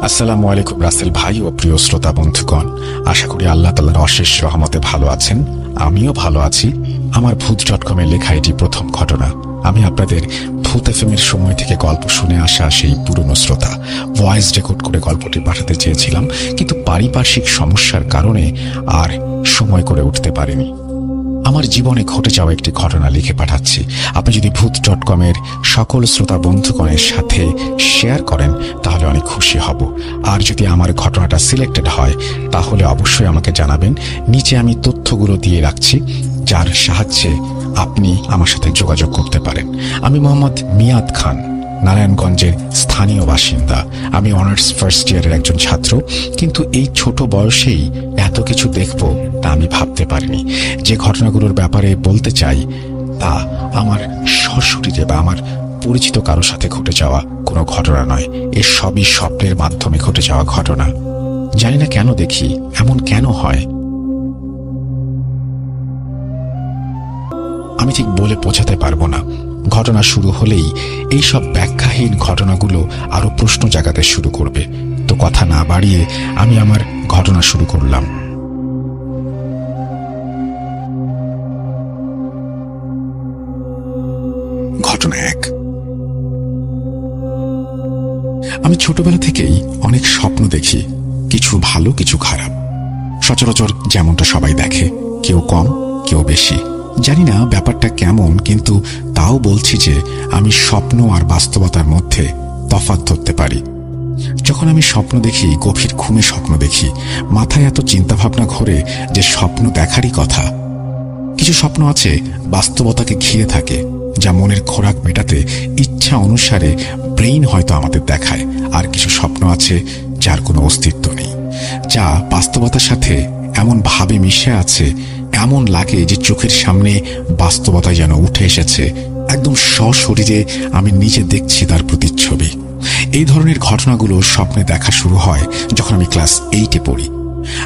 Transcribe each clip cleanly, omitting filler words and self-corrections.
আসসালামু আলাইকুম রাসেল ভাই ও প্রিয় শ্রোতা বন্ধুগণ, আশা করি আল্লাহ তাআলার অশেষ রহমতে ভালো আছেন। আমিও ভালো আছি। আমার ভূত.com-এ লেখা এটি প্রথম ঘটনা। আমি আপনাদের ভূত এফএম-এর সময় থেকে গল্প শুনে আসা সেই পুরনো শ্রোতা। ভয়েস রেকর্ড করে গল্পটি পাঠাতে চেয়েছিলাম, কিন্তু পারিপার্শ্বিক সমস্যার কারণে আর সময় করে উঠতে পারিনি। আমার জীবনে ঘটে যাওয়া একটি ঘটনা লিখে পাঠাচ্ছি। আপনি যদি ভূত.com-এর সকল শ্রোতা বন্ধুগণের সাথে শেয়ার করেন তাহলে অনেক খুশি হব। আর যদি আমার ঘটনাটা সিলেক্টেড হয় তাহলে অবশ্যই আমাকে জানাবেন। নিচে আমি তথ্যগুলো দিয়ে রাখছি, যার সাহায্যে আপনি আমার সাথে যোগাযোগ করতে পারেন। আমি মোহাম্মদ মিয়াদ খান, নারায়ণগঞ্জের স্থানীয় বাসিন্দা। আমি অনার্স ফার্স্ট ইয়ারের একজন ছাত্র, কিন্তু এই ছোট বয়সেই এত কিছু দেখব তা আমি ভাবতে পারিনি। যে ঘটনাগুলোর ব্যাপারে বলতে চাই তা আমার সশরীরে বা আমার পরিচিত কারোর সাথে ঘটে যাওয়া কোনো ঘটনা নয়। এর সবই স্বপ্নের মাধ্যমে ঘটে যাওয়া ঘটনা। জানি না কেন দেখি, এমন কেন হয় আমি ঠিক বলে বোঝাতে পারবো না। ঘটনা শুরু হলেই এইসব ব্যাখ্যাহীন ঘটনাগুলো আরো প্রশ্ন জাগাতে শুরু করবে। তো কথা না বাড়িয়ে আমি আমার ঘটনা শুরু করলাম। ঘটনা 1। আমি ছোটবেলা থেকেই অনেক স্বপ্ন দেখি, কিছু ভালো কিছু খারাপ। সচরাচর যেমনটা সবাই দেখে, কেউ কম কেউ বেশি। জানি না ব্যাপারটা কেমন, কিন্তু তাও বলছি যে আমি স্বপ্ন আর বাস্তবতার মধ্যে তফাৎ ধরতে পারি। যখন আমি স্বপ্ন দেখি, গভীর ঘুমে স্বপ্ন দেখি, মাথায় এত চিন্তাভাবনা ঘোরে যে স্বপ্ন দেখারই কথা। কিছু স্বপ্ন আছে বাস্তবতাকে ঘিরে থাকে, যা মনের খোরাক মেটাতে ইচ্ছা অনুসারে ব্রেইন হয়তো আমাদের দেখায়। আর কিছু স্বপ্ন আছে যার কোনো অস্তিত্ব নেই, যা বাস্তবতার সাথে এমন ভাবে মিশে আছে, এমন লাগে যে চোখের সামনে বাস্তবতা যেন উঠে এসেছে। একদম সশরীরে আমি নিজে দেখছি তার প্রতিচ্ছবি। এই ধরনের ঘটনাগুলো স্বপ্নে দেখা শুরু হয় যখন আমি ক্লাস 8-এ পড়ি।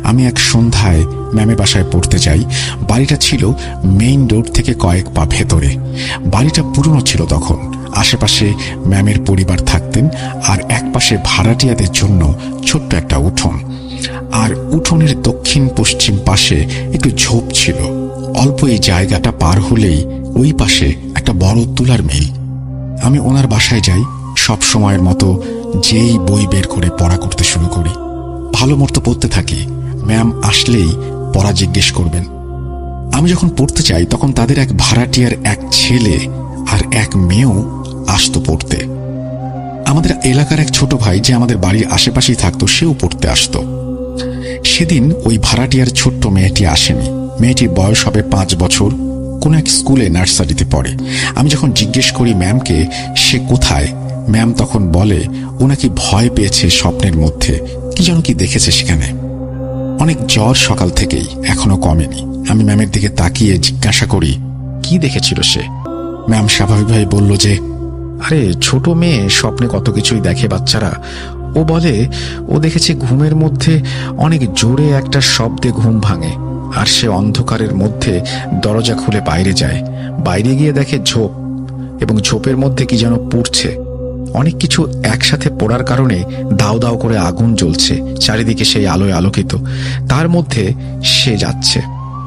আমি এক সন্ধ্যায় ম্যামের বাসায় পড়তে যাই। বাড়িটা ছিল মেইন রোড থেকে কয়েক পা ভেতরে। বাড়িটা পুরনো ছিল তখন। আশেপাশে ম্যামের পরিবার থাকতেন, আর একপাশে ভাড়াটিয়াদের জন্য ছোট্ট একটা উঠোন। আর উঠোনের দক্ষিণ পশ্চিম পাশে একটু ঝোপ ছিল। অল্প এই জায়গাটা পার হলেই ওই পাশে একটা বড় তুলার মিল। আমি ওনার বাসায় যাই। সব সময়ের মতো যেই বই বের করে পড়া করতে শুরু করি। ভালো মতো পড়তে থাকি। ম্যাম আসলেই পড়া জিজ্ঞেস করবেন। আমি যখন পড়তে চাই তখন তাদের এক ভাড়াটিয়ার এক ছেলে আর এক মেয়েও আসতো পড়তে। আমাদের এলাকার এক ছোট ভাই যে আমাদের বাড়ির আশেপাশেই থাকতো, সেও পড়তে আসতো। সেদিন ওই ভাড়াটিয়ার ছোট্ট মেয়েটি আসেনি। মেয়েটির বয়স হবে 5 বছর, কোন এক স্কুলে নার্সারিতে পড়ে। আমি যখন জিজ্ঞেস করি ম্যামকে সে কোথায়, ম্যাম তখন বলে ও নাকি ভয় পেয়েছে স্বপ্নের মধ্যে, কি যেন কি দেখেছে সেখানে। অনেক জ্বর সকাল থেকেই, এখনো কমেনি। আমি ম্যামের দিকে তাকিয়ে জিজ্ঞাসা করি কি দেখেছিল সে। ম্যাম স্বাভাবিকভাবে বলল যে, আরে ছোট মেয়ে, স্বপ্নে কত কিছুই দেখে বাচ্চারা। ও বলে ও দেখেছে ঘুমের মধ্যে অনেক জোরে একটা শব্দে ঘুম ভাঙে, আর সে অন্ধকারের মধ্যে দরজা খুলে বাইরে যায়। বাইরে গিয়ে দেখে ঝোপ, এবং ঝোপের মধ্যে কি যেন পুড়ছে। অনেক কিছু একসাথে পড়ার কারণে দাও দাও করে আগুন জ্বলছে। চারিদিকে সেই আলোয় আলোকিত। তার মধ্যে সে যাচ্ছে।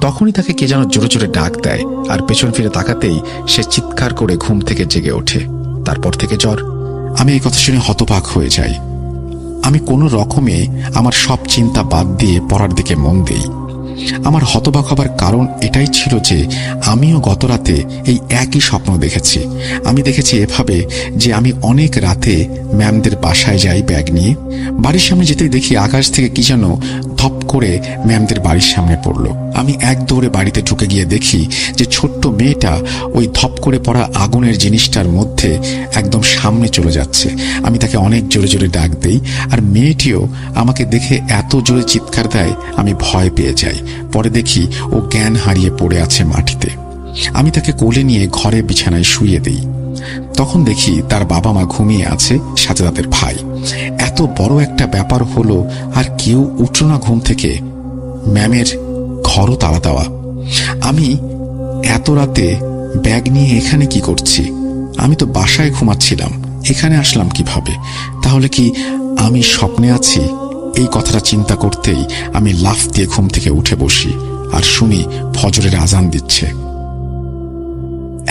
তখনই তাকে কে যেন জোরে জোরে ডাক দেয়, আর পেছন ফিরে তাকাতেই সে চিৎকার করে ঘুম থেকে জেগে ওঠে। তারপর থেকে জ্বর। আমি এই কথা শুনে হতবাক হয়ে যাই। আমি কোনো রকমে আমার সব চিন্তা বাদ দিয়ে পড়ার দিকে মন দেই। আমার হতবাক হবার কারণ এটাই ছিল যে আমিও গত রাতে এই একই স্বপ্ন দেখেছি। আমি দেখেছি এভাবে যে আমি অনেক রাতে ম্যামদের বাসায় যাই ব্যাগ নিয়ে। বাড়ির সামনে যেতেই দেখি আকাশ থেকে কি যেন ধপ করে ম্যামদের বাড়ির সামনে পড়ল। আমি এক দৌড়ে বাড়িতে ঢুকে গিয়ে দেখি যে ছোট্ট মেয়েটা ওই ধপ করে পড়া আগুনের জিনিসটার মধ্যে একদম সামনে চলে যাচ্ছে। আমি তাকে অনেক জোরে জোরে ডাক দেই, আর মেয়েটিও আমাকে দেখে এত জোরে চিৎকার দেয় আমি ভয় পেয়ে যাই। পরে দেখি ও জ্ঞান হারিয়ে পড়ে আছে মাটিতে। আমি তাকে কোলে নিয়ে ঘরে বিছানায় শুইয়ে দিই। তখন দেখি তার বাবা মা ঘুমিয়ে আছে, সাথে তাদের ভাই। এত বড় একটা ব্যাপার হলো, আর কেউ উঠল না ঘুম থেকে। ম্যামের ঘরও তালা দেওয়া। আমি এত রাতে ব্যাগ নিয়ে এখানে কি করছি? আমি তো বাসায় ঘুমাচ্ছিলাম, এখানে আসলাম কিভাবে? তাহলে কি আমি স্বপ্নে আছি, এই কথাটা চিন্তা করতেই আমি লাফ দিয়ে ঘুম থেকে উঠে বসি আর শুনি ফজরের আজান দিচ্ছে।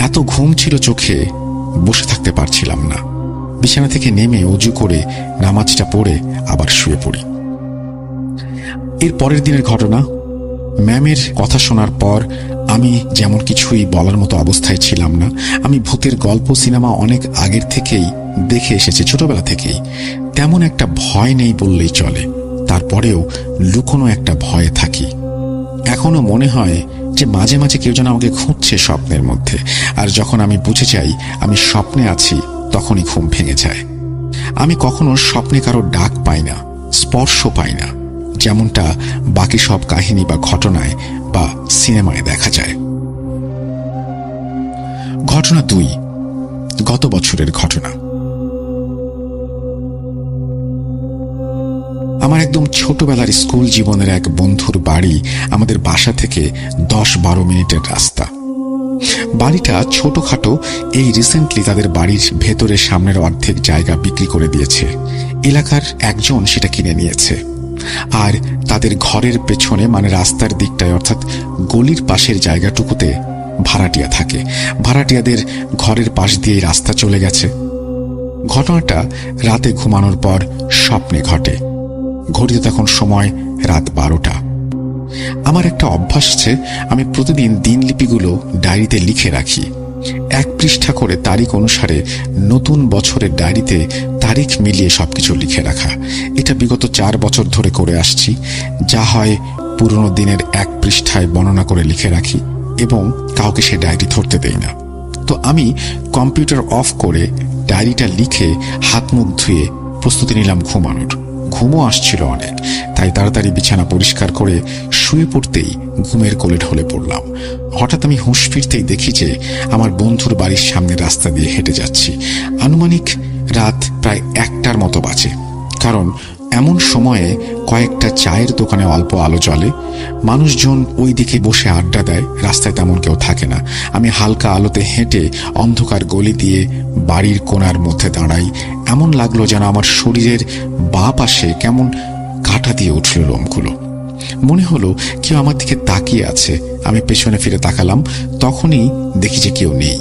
এত ঘুম ছিল চোখে, বসে থাকতে পারছিলাম না। বিছানা থেকে নেমে অজু করে নামাজটা পড়ে আবার শুয়ে পড়ি। এর পরের দিনের ঘটনা, ম্যামের কথা শোনার পর আমি যেমন কিছুই বলার মতো অবস্থায় ছিলাম না। আমি ভূতের গল্প সিনেমা অনেক আগের থেকেই দেখে এসেছি, ছোটবেলা থেকেই। তেমন একটা ভয় নেই বললেই চলে, তারপরেও লুকোনো একটা ভয়ে থাকি। এখনো মনে হয় যে মাঝে মাঝে কেউ যেন আমাকে খুঁজছে স্বপ্নের মধ্যে, আর যখন আমি বুঝে যাই আমি স্বপ্নে আছি তখনই ঘুম ভেঙে যায়। আমি কখনো স্বপ্নে কারো ডাক পাই না, স্পর্শ পাই না, যেমনটা বাকি সব কাহিনী বা ঘটনায় বা সিনেমায় দেখা যায়। ঘটনা 2, গত বছরের ঘটনা। আমার একদম ছোটবেলার স্কুল জীবনের এক বন্ধুর বাড়ি আমাদের বাসা থেকে 10-12 মিনিটের রাস্তা। বাড়িটা ছোটখাটো, এই রিসেন্টলি তাদের বাড়ির ভেতরে সামনের অর্ধেক জায়গা বিক্রি করে দিয়েছে। এলাকার একজন সেটা কিনে নিয়েছে, আর তাদের ঘরের পেছনে মানে রাস্তার দিকটায় অর্থাৎ গলির পাশের জায়গাটুকুতে ভাড়াটিয়া থাকে। ভাড়াটিয়াদের ঘরের পাশ দিয়ে রাস্তা চলে গেছে। ঘটনাটা রাতে ঘুমানোর পর স্বপ্নে ঘটে। ঘড়িতে তখন সময় রাত 12টা। আমার একটা অভ্যাস আছে, আমি প্রতিদিন দিনলিপিগুলো ডায়েরিতে লিখে রাখি। 1 পৃষ্ঠা করে তারিখ অনুসারে নতুন বছরের ডায়েরিতে তারিখ মিলিয়ে সবকিছু লিখে রাখা। এটা বিগত 4 বছর ধরে করে আসছি। যা হয় পুরনো দিনের 1 পৃষ্ঠায় বর্ণনা করে লিখে রাখি এবং কাউকে সে ডায়েরি ধরতে দেই না। তো আমি কম্পিউটার অফ করে ডায়েরিটা লিখে হাত মুখ ধুয়ে প্রস্তুতি নিলাম ঘুমানোর। ঘুমও আসছিল অনেক, তাই তাড়াতাড়ি বিছানা পরিষ্কার করে শুয়ে পড়তেই ঘুমের কোলে ঢলে পড়লাম। হঠাৎ আমি হুঁশ ফিরতেই দেখি যে আমার বন্ধুর বাড়ির সামনে রাস্তা দিয়ে হেঁটে যাচ্ছি। আনুমানিক রাত প্রায় 1টার মতো বাজে, কারণ এমন সময়ে কয়েকটা চায়ের দোকানে অল্প আলো জ্বলে। মানুষজন ওই দিকে বসে আড্ডা দেয়, রাস্তায় তেমন কেউ থাকে না। আমি হালকা আলোতে হেঁটে অন্ধকার গলি দিয়ে বাড়ির কোণার মধ্যে দাঁড়াই। এমন লাগলো যেন আমার শরীরের বাঁ পাশে কেমন কাঁটা দিয়ে উঠল লোমগুলো। মনে হলো কেউ আমার দিকে তাকিয়ে আছে। আমি পেছনে ফিরে তাকালাম, তখনই দেখি যে কেউ নেই।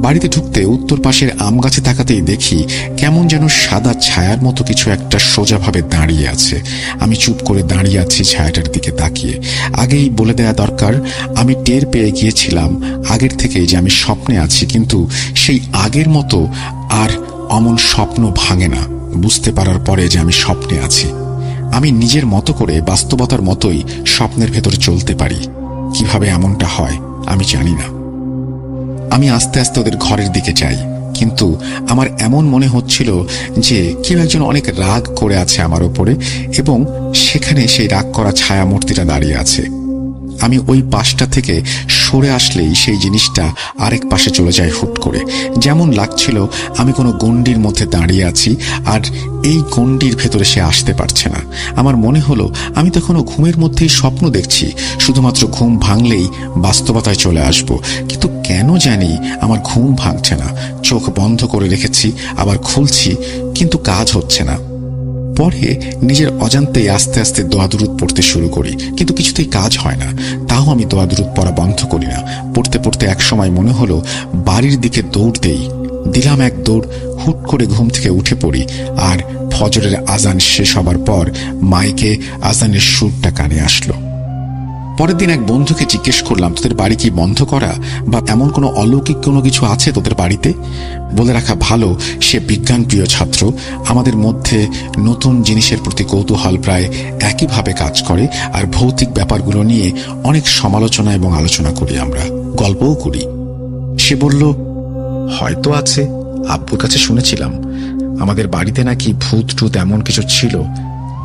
বাড়িতে ঢুকতে উত্তর পাশের আম গাছে তাকাতেই দেখি কেমন যেন সাদা ছায়ার মতো কিছু একটা সোজাভাবে দাঁড়িয়ে আছে। আমি চুপ করে দাঁড়িয়ে আছি ছায়াটার দিকে তাকিয়ে। আগেই বলে দেয়া দরকার, আমি টের পেয়ে গিয়েছিলাম আগের থেকেই যে আমি স্বপ্নে আছি, কিন্তু সেই আগের মতো আর অমন স্বপ্ন ভাঙে না। বুঝতে পারার পরে যে আমি স্বপ্নে আছি, আমি নিজের মতো করে বাস্তবতার মতোই স্বপ্নের ভেতরে চলতে পারি। কিভাবে এমনটা হয় আমি জানি না। আমি আস্তে আস্তে ওদের ঘরের দিকে যাই, কিন্তু আমার এমন মনে হচ্ছিল যে কেউ একজন অনেক রাগ করে আছে আমার ওপরে, এবং সেখানে সেই রাগ করা ছায়া মূর্তিটা দাঁড়িয়ে আছে। আমি ওই পাশটা থেকে সরে আসলেই সেই জিনিসটা আরেক পাশে চলে যায় হুট করে। যেমন লাগছিল আমি কোনো গণ্ডির মধ্যে দাঁড়িয়ে আছি, আর এই গণ্ডির ভেতরে সে আসতে পারছে না। আমার মনে হলো আমি তখনও ঘুমের মধ্যেই স্বপ্ন দেখছি, শুধুমাত্র ঘুম ভাঙলেই বাস্তবতায় চলে আসব। কিন্তু কেন জানি আমার ঘুম ভাঙছে না। চোখ বন্ধ করে রেখেছি, আবার খুলছি, কিন্তু কাজ হচ্ছে না। পরে নিজের অজান্তেই আস্তে আস্তে দোয়া দুরুদ পড়তে শুরু করি, কিন্তু কিছুতেই কাজ হয় না। তাও আমি দোয়া দুরুদ পড়া বন্ধ করি না। পড়তে পড়তে একসময় মনে হলো বাড়ির দিকে দৌড় দেই। দিলাম 1 দৌড়, হুট করে ঘুম থেকে উঠে পড়ি, আর ফজরের আজান শেষ হবার পর মাইকে আজানের সুরটা কানে আসলো। পরের দিন এক বন্ধুকে জিজ্ঞেস করলাম, তোদের বাড়ি কি বন্ধ করা, বা এমন কোনো অলৌকিক কোনো কিছু আছে তোদের বাড়িতে? বলে রাখা ভালো, সে বিজ্ঞান প্রিয় ছাত্র। আমাদের মধ্যে নতুন জিনিসের প্রতি কৌতূহল প্রায় একইভাবে কাজ করে, আর ভৌতিক ব্যাপারগুলো নিয়ে অনেক সমালোচনা এবং আলোচনা করি, আমরা গল্পও করি। সে বলল, হয়তো আছে, আব্বুর কাছে শুনেছিলাম আমাদের বাড়িতে নাকি ভূত টুত এমন কিছু ছিল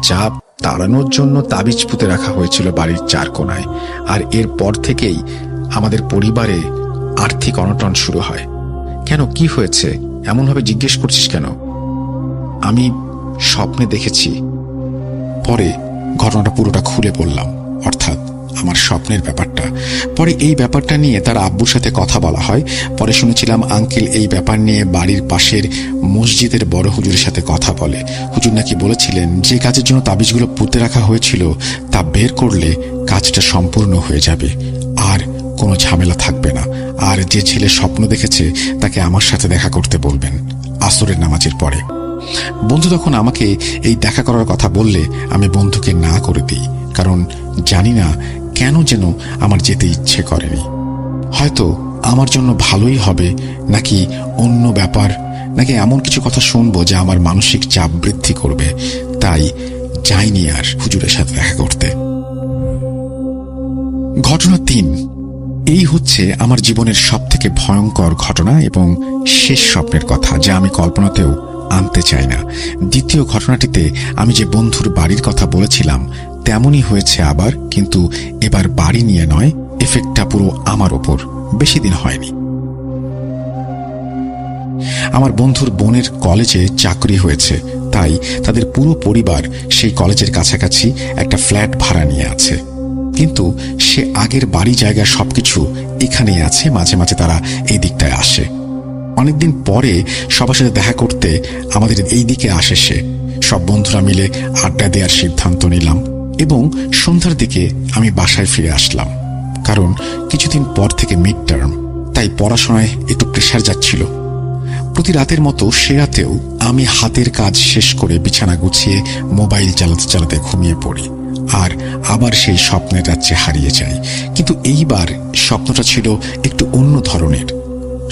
যা তাড়ানোর জন্য তাবিজ পুঁতে রাখা হয়েছিল বাড়ির 4 কোণায়। আর এরপর থেকেই আমাদের পরিবারে আর্থিক অনটন শুরু হয়। কেন, কি হয়েছে এমনভাবে জিজ্ঞেস করছিস কেন? আমি স্বপ্নে দেখেছি। পরে ঘটনাটা পুরোটা খুলে বললাম, অর্থাৎ আমার স্বপ্নের ব্যাপারটা। পরে এই ব্যাপারটা নিয়ে তার আব্বুর সাথে কথা বলা হয়। পরে শুনেছিলাম আঙ্কেল এই ব্যাপার নিয়ে বাড়ির পাশের মসজিদের বড় হুজুরের সাথে কথা বলে। হুজুর নাকি বলেছিলেন যে কাজের জন্য তাবিজগুলো পুঁতে রাখা হয়েছিল তা বের করলে কাজটা সম্পূর্ণ হয়ে যাবে, আর কোনো ঝামেলা থাকবে না। আর যে ছেলে স্বপ্ন দেখেছে তাকে আমার সাথে দেখা করতে বলবেন আসরের নামাজের পরে। বন্ধু তখন আমাকে এই দেখা করার কথা বললে আমি বন্ধুকে না করে দিই, কারণ জানি না কেন যেন আমার যেতে ইচ্ছে করেনি। হয়তো আমার জন্য ভালোই হবে, নাকি অন্য ব্যাপার, নাকি এমন কিছু কথা শুনবো যা আমার মানসিক চাপ বৃদ্ধি করবে। তাই যাইনি আর হুজুরের সাথে দেখা করতে। ঘটনা 3। এই হচ্ছে আমার জীবনের সবথেকে ভয়ঙ্কর ঘটনা এবং শেষ স্বপ্নের কথা, যা আমি কল্পনাতেও আনতে চাই না। দ্বিতীয় ঘটনাটিতে আমি যে বন্ধুর বাড়ির কথা বলেছিলাম তেমনই হয়েছে আবার, কিন্তু এবার বাড়ি নিয়ে নয়, এফেক্টটা পুরো আমার ওপর। বেশি দিন হয়নি। আমার বন্ধুর বোনের কলেজে চাকরি হয়েছে, তাই তাদের পুরো পরিবার সেই কলেজের কাছাকাছি একটা ফ্ল্যাট ভাড়া নিয়ে আছে। কিন্তু সে আগের বাড়ি জায়গা সবকিছু এখানেই আছে। মাঝে মাঝে তারা এই দিকটায় আসে। অনেকদিন পরে সবার সাথে দেখা করতে আমাদের এই দিকে আসে সে। সব বন্ধুরা মিলে আড্ডা দেওয়ার সিদ্ধান্ত নিলাম এবং সন্ধ্যার দিকে আমি বাসায় ফিরে আসলাম, কারণ কিছুদিন পর থেকে মিড টার্ম, তাই পড়াশোনায় একটু প্রেশার যাচ্ছিল। প্রতি রাতের মতো সে রাতেও আমি হাতের কাজ শেষ করে বিছানা গুছিয়ে মোবাইল চালাতে চালাতে ঘুমিয়ে পড়ি আর আবার সেই স্বপ্নের রাজ্যে হারিয়ে যাই। কিন্তু এইবার স্বপ্নটা ছিল একটু অন্য ধরনের।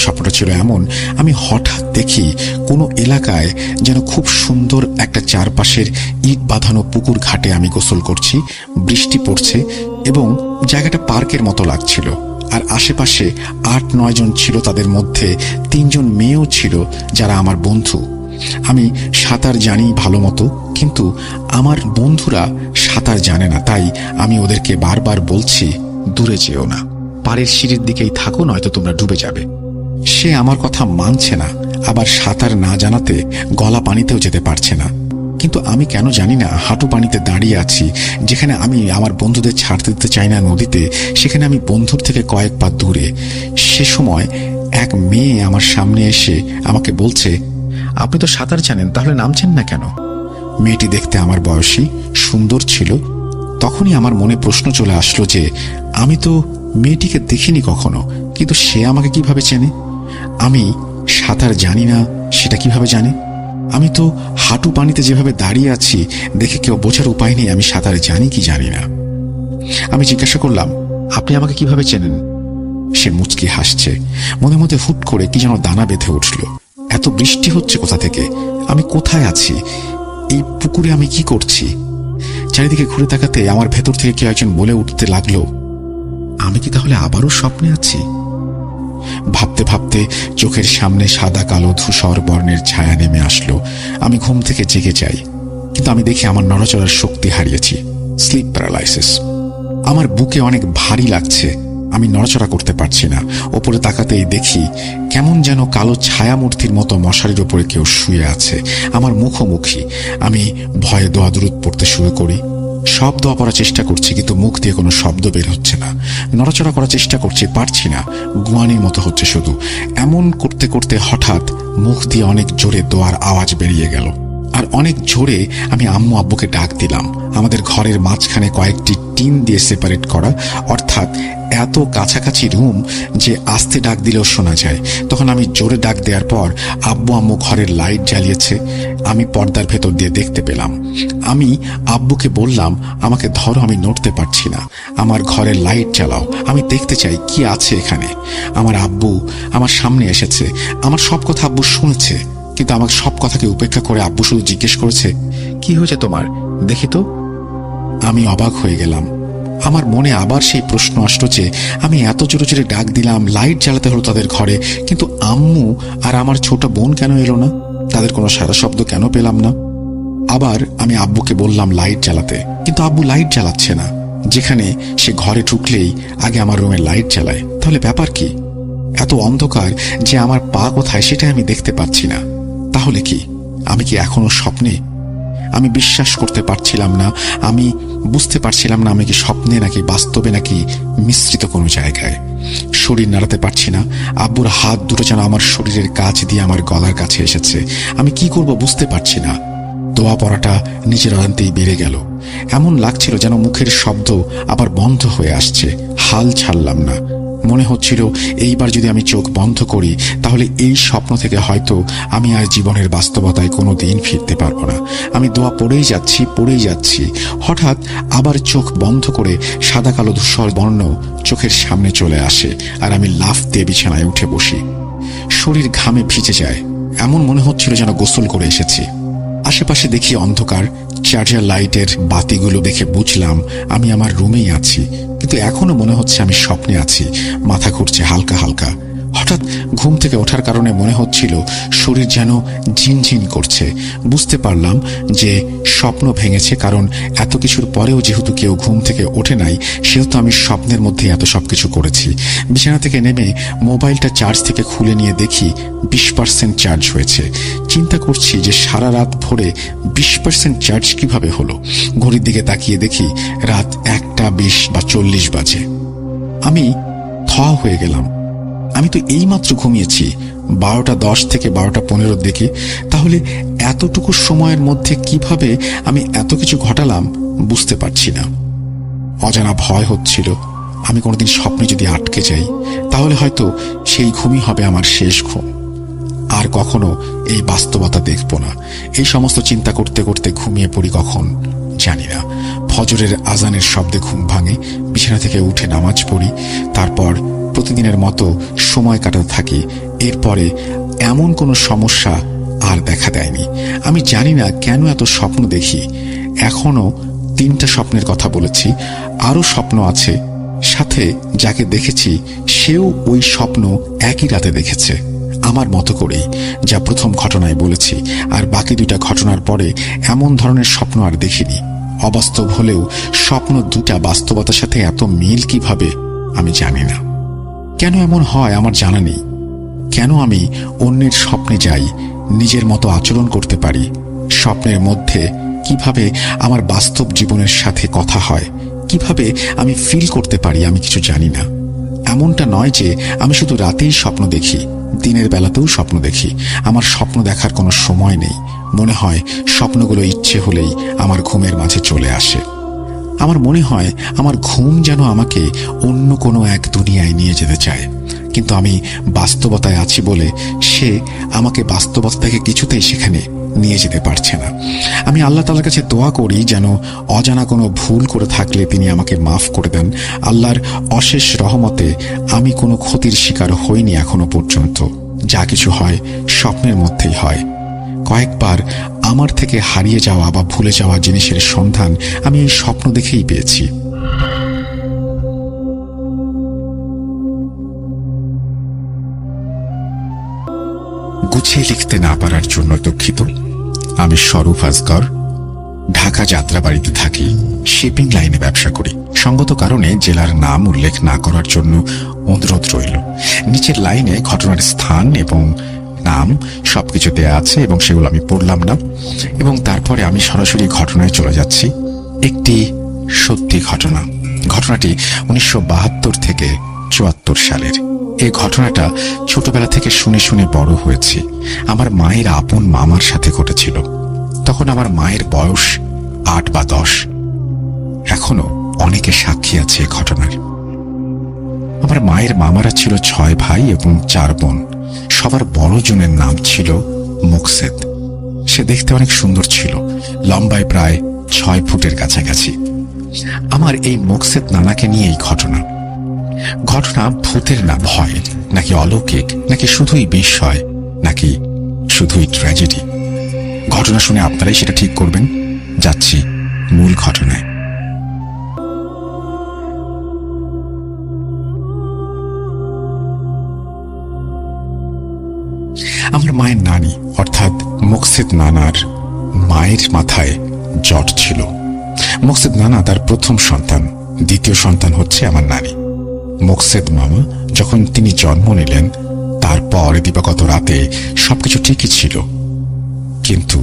স্বপ্নটা ছিল এমন, আমি হঠাৎ দেখি কোনো এলাকায় যেন খুব সুন্দর একটা চারপাশের ইট বাঁধানো পুকুর ঘাটে আমি গোসল করছি, বৃষ্টি পড়ছে এবং জায়গাটা পার্কের মতো লাগছিল। আর আশেপাশে 8-9 জন ছিল, তাদের মধ্যে 3 জন মেয়েও ছিল যারা আমার বন্ধু। আমি সাঁতার জানি ভালো মতো, কিন্তু আমার বন্ধুরা সাঁতার জানে না, তাই আমি ওদেরকে বারবার বলছি দূরে যেও না, পাড়ের সিঁড়ির দিকেই থাকো, নয়তো তোমরা ডুবে যাবে। সে আমার কথা মানছে না, আবার সাঁতার না জানাতে গলা পানিতেও যেতে পারছে না। কিন্তু আমি কেন জানি না হাঁটু পানিতে দাঁড়িয়ে আছি। যেখানে আমি আমার বন্ধুদের ছাড়তে দিতে চাই না নদীতে, সেখানে আমি বন্ধুর থেকে কয়েক পা দূরে। সে সময় এক মেয়ে আমার সামনে এসে আমাকে বলছে, আপনি তো সাঁতার জানেন, তাহলে নামছেন না কেন? মেয়েটি দেখতে আমার বয়সী, সুন্দর ছিল। তখনই আমার মনে প্রশ্ন চলে আসলো যে আমি তো মেয়েটিকে দেখিনি কখনো, কিন্তু সে আমাকে কিভাবে চেনে? আমি সাঁতার জানি না সেটা কিভাবে জানে? আমি তো হাঁটু পানিতে যেভাবে দাঁড়িয়ে আছি দেখে কেউ বোঝার উপায় নেই আমি সাঁতার জানি কি জানি না। আমি জিজ্ঞাসা করলাম, আপনি আমাকে কিভাবে চেনেন? সে মুচকি হাসছে। মনে মধ্যে হুট করে কি যেন দানা বেঁধে উঠল। এত বৃষ্টি হচ্ছে কোথা থেকে? আমি কোথায় আছি? এই পুকুরে আমি কি করছি? চারিদিকে ঘুরে তাকাতে আমার ভেতর থেকে কেউ একজন বলে উঠতে লাগলো, আমি কি তাহলে আবারও স্বপ্নে আছি? ভাবতে ভাবতে চোখের সামনে সাদা কালো ধূসর বর্ণের ছায়া নেমে আসলো। আমি ঘুম থেকে জেগে যাই, কিন্তু আমি দেখি আমার নড়াচড়ার শক্তি হারিয়েছি। Slip paralysis. আমার বুকে অনেক ভারী লাগছে, আমি নড়াচড়া করতে পারছি না। ওপরে তাকাতেই দেখি কেমন যেন কালো ছায়ামূর্তির মতো মশারির ওপরে কেউ শুয়ে আছে আমার মুখোমুখি। আমি ভয়ে দোয়া দুরূদ পড়তে শুরু করি। সব দোয়া পড়ার চেষ্টা করছি, কিন্তু মুখ দিয়ে কোনো শব্দ বের হচ্ছে না। নড়াচড়া করার চেষ্টা করছি, পারছি না, গুয়ানির মতো হচ্ছে শুধু। এমন করতে করতে হঠাৎ মুখ দিয়ে অনেক জোরে দোয়ার আওয়াজ বেরিয়ে গেল, আর অনেক জোরে আমি আম্মু আব্বুকে ডাক দিলাম। আমাদের ঘরের মাঝখানে কয়েকটি টিন দিয়ে সেপারেট করা, অর্থাৎ এত কাছাকাছি রুম যে আস্তে ডাক দিলেও শোনা যায়। তখন আমি জোরে ডাক দেওয়ার পর আব্বু আম্মু ঘরের লাইট জ্বালিয়েছে। আমি পর্দার ভেতর দিয়ে দেখতে পেলাম। আমি আব্বুকে বললাম, আমাকে ধরো, আমি নড়তে পারছি না, আমার ঘরের লাইট জ্বালাও, আমি দেখতে চাই কি আছে এখানে। আমার আব্বু আমার সামনে এসেছে। আমার সব কথা আব্বু শুনেছে, কিন্তু আমার সব কথাকে উপেক্ষা করে আব্বু শুধু জিজ্ঞেস করেছে, কি হয়েছে তোমার, দেখি তো। আমি অবাক হয়ে গেলাম। আমার মনে আবার সেই প্রশ্ন আসলো যে আমি এত জোরে জোরে ডাক দিলাম, লাইট জ্বালাতে হলো তাদের ঘরে, কিন্তু আম্মু আর আমার ছোট বোন কেন এলো না? তাদের কোনো সারা শব্দ কেন পেলাম না? আবার আমি আব্বুকে বললাম লাইট জ্বালাতে, কিন্তু আব্বু লাইট জ্বালাচ্ছে না, যেখানে সে ঘরে ঢুকলেই আগে আমার রুমে লাইট জ্বালায়। তাহলে ব্যাপার কি? এত অন্ধকার যে আমার পা কোথায় সেটা আমি দেখতে পাচ্ছি না। তাহলে কি আমি কি এখনো স্বপ্নে? আমি বিশ্বাস করতে পারছিলাম না, আমি বুঝতে পারছিলাম না আমি কি স্বপ্নে নাকি বাস্তবে নাকি মিশ্রিত কোনো জায়গায়। শরীর নাড়াতে পারছি না। আব্বুর হাত দুটো যেন আমার শরীরের কাছ দিয়ে আমার গলার কাছে এসেছে। আমি কি করব বুঝতে পারছি না। দোয়া পড়াটা নিজের অজান্তেই বেড়ে গেল। এমন লাগছিল যেন মুখের শব্দ আবার বন্ধ হয়ে আসছে। হাল ছাড়লাম না। মনে হচ্ছিল এইবার যদি আমি চোখ বন্ধ করি তাহলে এই স্বপ্ন থেকে হয়তো আমি আর জীবনের বাস্তবতায় কোনো দিন ফিরতে পারবো না। আমি দোয়া পড়েই যাচ্ছি। হঠাৎ আবার চোখ বন্ধ করে সাদা কালো ধূসর বর্ণ চোখের সামনে চলে আসে, আর আমি লাফ দিয়ে বিছানায় উঠে বসি। শরীর ঘামে ভিজে যায়। এমন মনে হচ্ছিল যেন গোসল করে এসেছি। আশেপাশে দেখি অন্ধকার। চার্জার লাইটের বাতিগুলো দেখে বুঝলাম আমি আমার রুমেই আছি, কিন্তু এখনো মনে হচ্ছে আমি স্বপ্নে আছি। মাথা ঘুরছে হালকা হালকা। হঠাৎ ঘুম থেকে ওঠার কারণে মনে হচ্ছিল শরীর যেন ঝিনঝিন করছে। বুঝতে পারলাম যে স্বপ্ন ভেঙেছে, কারণ এত কিছুর পরেও যেহেতু কেউ ঘুম থেকে ওঠে নাই, সেহেতু আমি স্বপ্নের মধ্যে এত সবকিছু করেছি। বিছানা থেকে নেমে মোবাইলটা চার্জ থেকে খুলে নিয়ে দেখি 20% চার্জ হয়েছে। চিন্তা করছি যে সারা রাত ভরে 20% চার্জ কিভাবে হলো। ঘড়ির দিকে তাকিয়ে দেখি রাত 1:20 বা 40 বাজে। আমি হয়ে গেলাম। আমি তো এইমাত্র ঘুমিয়েছি 12:10 থেকে 12:15 দিকে। তাহলে এতটুকু সময়ের মধ্যে কিভাবে আমি এত কিছু ঘটালাম বুঝতে পারছি না। অজানা ভয় হচ্ছিল আমি কোনোদিন স্বপ্নে যদি আটকে যাই তাহলে হয়তো সেই ঘুমই হবে আমার শেষ ঘুম। আর কখনো এই বাস্তবতা দেখব না। এই সমস্ত চিন্তা করতে করতে ঘুমিয়ে পড়ি কখন জানি না। ফজরের আজানের শব্দে ঘুম ভাঙে। বিছানা থেকে উঠে নামাজ পড়ি। তারপর প্রতিদিনের মতো সময় কাটাতে থাকি। এরপরে এমন কোনো সমস্যা আর দেখা দেয়নি। আমি জানি না কেন এত স্বপ্ন দেখি। এখনো 3টা স্বপ্নের কথা বলেছি, আরো স্বপ্ন আছে। সাথে যাকে দেখেছি সেও ওই স্বপ্ন একই রাতে দেখেছে, আমার মতো করেই, যা প্রথম ঘটনায় বলেছি। আর বাকি 2টা ঘটনার পরে এমন ধরনের স্বপ্ন আর দেখিনি। অবাস্তব হলেও স্বপ্ন 2টা বাস্তবতার সাথে এত মিল কিভাবে আমি জানি না। কেন এমন হয় আমার জানা নেই। কেন আমি অন্যের স্বপ্নে যাই, নিজের মতো আচরণ করতে পারি। স্বপ্নের মধ্যে কিভাবে আমার বাস্তব জীবনের সাথে কথা হয়, কিভাবে আমি ফিল করতে পারি আমি কিছু জানি না। এমনটা নয় যে আমি শুধু রাতেই স্বপ্ন দেখি, দিনের বেলাতেও স্বপ্ন দেখি। আমার স্বপ্ন দেখার কোনো সময় নেই। মনে হয় স্বপ্নগুলো ইচ্ছে হলেই আমার ঘুমের মাঝে চলে আসে। আমার মনে হয় আমার ঘুম যেন আমাকে অন্য কোনো এক দুনিয়ায় নিয়ে যেতে চায়, কিন্তু আমি বাস্তবতায় আছি বলে সে আমাকে বাস্তবতা থেকে কিছুতেই সেখানে নিয়ে যেতে পারছে না। আমি আল্লাহ তাআলার কাছে দোয়া করি যেন অজানা কোনো ভুল করে থাকলে তিনি আমাকে মাফ করে দেন। আল্লাহর অশেষ রহমতে আমি কোনো ক্ষতির শিকার হইনি এখনো পর্যন্ত। যা কিছু হয় স্বপ্নের মধ্যেই হয়। কয়েকবার আমার থেকে হারিয়ে যাওয়া বা ভুলে যাওয়া জিনিসের সন্ধান আমি এই স্বপ্ন দেখেই পেয়েছি। গুছিয়ে লিখতে না পারার জন্য দুঃখিত। আমি স্বরূপ আসগর, ঢাকা যাত্রাবাড়িতে থাকি। শিপিং লাইনে ব্যবসা করি। সঙ্গত কারণে জেলার নাম উল্লেখ না করার জন্য অনুরোধ রইল। নিচের লাইনে ঘটনার স্থান এবং নাম সবকিছু দেয়া আছে এবং সেগুলো আমি পড়লাম না, এবং তারপরে আমি সরাসরি ঘটনায় চলে যাচ্ছি। একটি সত্যি ঘটনা। ঘটনাটি 1972 থেকে 74 সালের। এই ঘটনাটা ছোটবেলা থেকে শুনে শুনে বড় হয়েছি। আমার মায়ের আপন মামার সাথে ঘটেছিল। তখন আমার মায়ের বয়স 8 বা 10। এখনো অনেকে সাক্ষী আছে এই ঘটনার। আমার মায়ের মামারা ছিল 6 ভাই এবং 4 বোন। সবার বড় জনের নাম ছিল মোকসেদ। সে দেখতে অনেক সুন্দর ছিল, লম্বায় প্রায় 6 ফুটের কাছাকাছি। আমার এই মোকসেদ নানাকে নিয়ে এই ঘটনা। ঘটনা ভূতের না ভয়ের, নাকি অলৌকিক, নাকি শুধুই বিস্ময়, নাকি শুধুই ট্র্যাজেডি? ঘটনা শুনে আপনারাই সেটা ঠিক করবেন। যাচ্ছি মূল ঘটনায়। আমার মায়ের নানি অর্থাৎ মোকসেদ নানার মায়ের মাথায় জট ছিল। মোকসেদ নানা তার প্রথম সন্তান, দ্বিতীয় সন্তান হচ্ছে আমার নানি। মোকসেদ মামা যখন তিনি জন্ম নিলেন তারপর দিবাগত রাতে সবকিছু ঠিকই ছিল, কিন্তু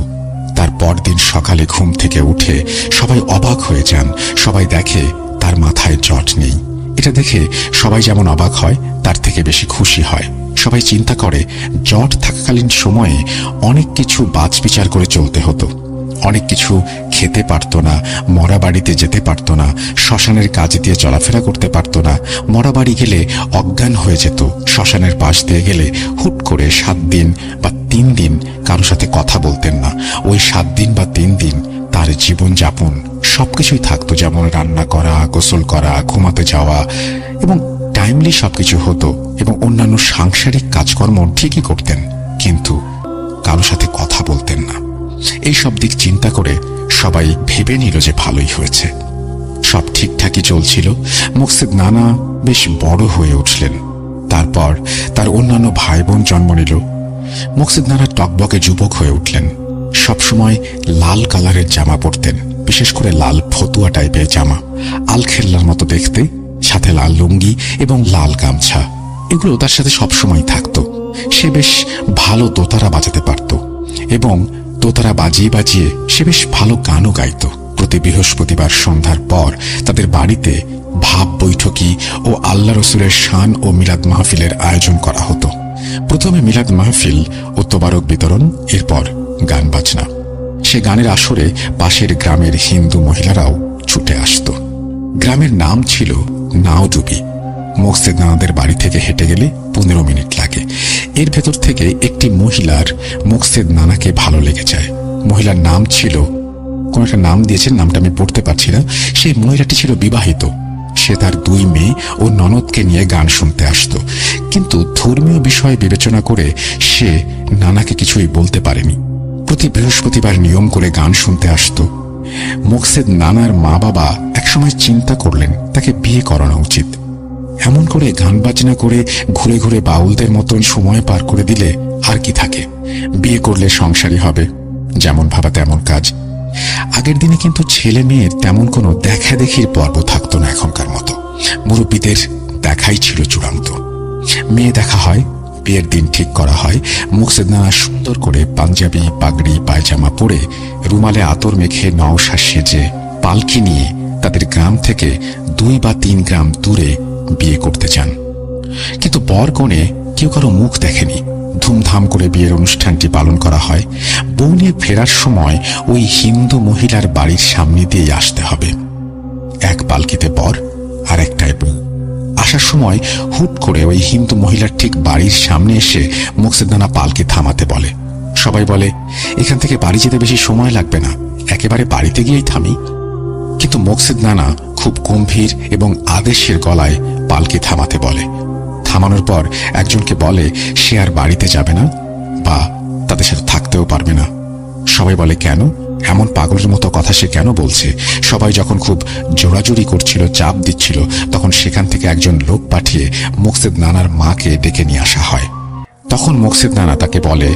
তার পরদিন সকালে ঘুম থেকে উঠে সবাই অবাক হয়ে যান। সবাই দেখে তার মাথায় জট নেই। এটা দেখে সবাই যেমন অবাক হয় তার থেকে বেশি খুশি হয়। সবাই চিন্তা করে জট থাকাকালীন সময়ে অনেক কিছু বাছবিচার করে চলতে হতো। অনেক কিছু খেতে পারত না, মরা বাড়িতে যেতে পারত না, শ্মশানের কাজ দিয়ে চলাফেরা করতে পারত না, মরা বাড়ি গেলে অজ্ঞান হয়ে যেত, শ্মশানের পাশ দিয়ে গেলে হুট করে 7 দিন বা 3 দিন কারো সাথে কথা বলতেন না। ওই 7 দিন বা 3 দিন তার জীবনযাপন সবকিছুই থাকতো, যেমন রান্না করা, গোসল করা, ঘুমাতে যাওয়া এবং টাইমলি সবকিছু হতো এবং অন্যান্য সাংসারিক কাজকর্ম ঠিকই করতেন, কিন্তু কারো সাথে কথা বলতেন না। এই সব দিক চিন্তা করে সবাই ভেবে নিল যে ভালোই হয়েছে, সব ঠিকঠাকই চলছিল। মুকসেদ নানা বেশ বড় হয়ে উঠলেন। তারপর তার অন্যান্য ভাই বোন জন্ম নিল। মুকসেদ নানা টকবকে যুবক হয়ে উঠলেন। সবসময় লাল কালারের জামা পরতেন, বিশেষ করে লাল ফতুয়া টাইপের জামা, আলখেল্লার মতো দেখতে, সাথে লাল লুঙ্গি এবং লাল গামছা। এগুলো তার সাথে সবসময় থাকতো। সে বেশ ভালো দোতারা বাজাতে পারত এবং দোতারা বাজিয়ে বাজিয়ে সে বেশ ভালো গানও গাইত। প্রতি বৃহস্পতিবার সন্ধ্যার পর তাদের বাড়িতে ভাব বৈঠকি ও আল্লাহ রসুলের শান ও মিলাদ মাহফিলের আয়োজন করা হতো। প্রথমে মিলাদ মাহফিল ও তোবারক বিতরণ, এরপর গান বাজনা। সে গানের আসরে পাশের গ্রামের হিন্দু মহিলারাও ছুটে আসত। গ্রামের নাম ছিল নাওডুবি। মুকসেদ নানাদের বাড়ি থেকে হেঁটে গেলে 15 মিনিট লাগে। এর ভেতর থেকে একটি মহিলার মুকসেদ নানাকে ভালো লেগে যায়। মহিলার নাম ছিল, কোন একটা নাম দিয়েছেন, নামটা আমি পড়তে পারছি না। সেই মহিলাটি ছিল বিবাহিত। সে তার 2 মেয়ে ও ননদকে নিয়ে গান শুনতে আসতো, কিন্তু ধর্মীয় বিষয় বিবেচনা করে সে নানাকে কিছুই বলতে পারেনি। প্রতি বৃহস্পতিবার নিয়ম করে গান শুনতে আসতো। মুকসেদ নানার মা বাবা একসময় চিন্তা করলেন তাকে বিয়ে করানো উচিত। এমন করে গান বাজনা করে ঘুরে ঘুরে বাউলদের মতন সময় পার করে দিলে আর কি থাকে, বিয়ে করলে সংসারী হবে, যেমন ভাবা তেমন কাজ। আগের দিনে কিন্তু ছেলে মেয়ের তেমন কোনো দেখা দেখির পর্ব থাকতো না এখনকার মতো। মুরব্বীদের দেখাই ছিল চূড়ান্ত। মেয়ে দেখা হয়, বিয়ের দিন ঠিক করা হয়। মুকসেদ নানা সুন্দর করে পাঞ্জাবি, পাগড়ি, পায়জামা পরে, রুমালে আতর মেখে, নওশা সেজে, পালকি নিয়ে তাদের গ্রাম থেকে 2 বা 3 গ্রাম দূরে বিয়ে করতে চান। কিন্তু বর কনে কেউ কারো মুখ দেখেনি। ধুমধাম করে বিয়ের অনুষ্ঠানটি পালন করা হয়। বউ নিয়ে ফেরার সময় ওই হিন্দু মহিলার বাড়ির সামনে দিয়ে আসতে হবে। এক পালকিতে বর আর একটাই বউ। আসার সময় হুট করে ওই হিন্দু মহিলার ঠিক বাড়ির সামনে এসে মুকসেদ নানা পালকি থামাতে বলে। সবাই বলে, এখান থেকে বাড়ি যেতে বেশি সময় লাগবে না, একেবারে বাড়িতে গিয়েই থামি। কিন্তু মুকসেদ নানা খুব গম্ভীর এবং আদেশের গলায় পালকি থামাতে বলে। থামানোর পর একজনকে বলে সে আর বাড়িতে যাবে না বা তাদের সাথে থাকতেও পারবে না। সবাই বলে, কেন? এমন পাগলের মতো কথা সে কেন বলছে? সবাই যখন খুব জোরাজুরি করছিল, চাপ দিচ্ছিল, তখন সেখান থেকে একজন লোক পাঠিয়ে মুকসেদ নানার মাকে ডেকে নিয়ে আসা হয়। তখন মুকসেদ নানা তাকে বলে,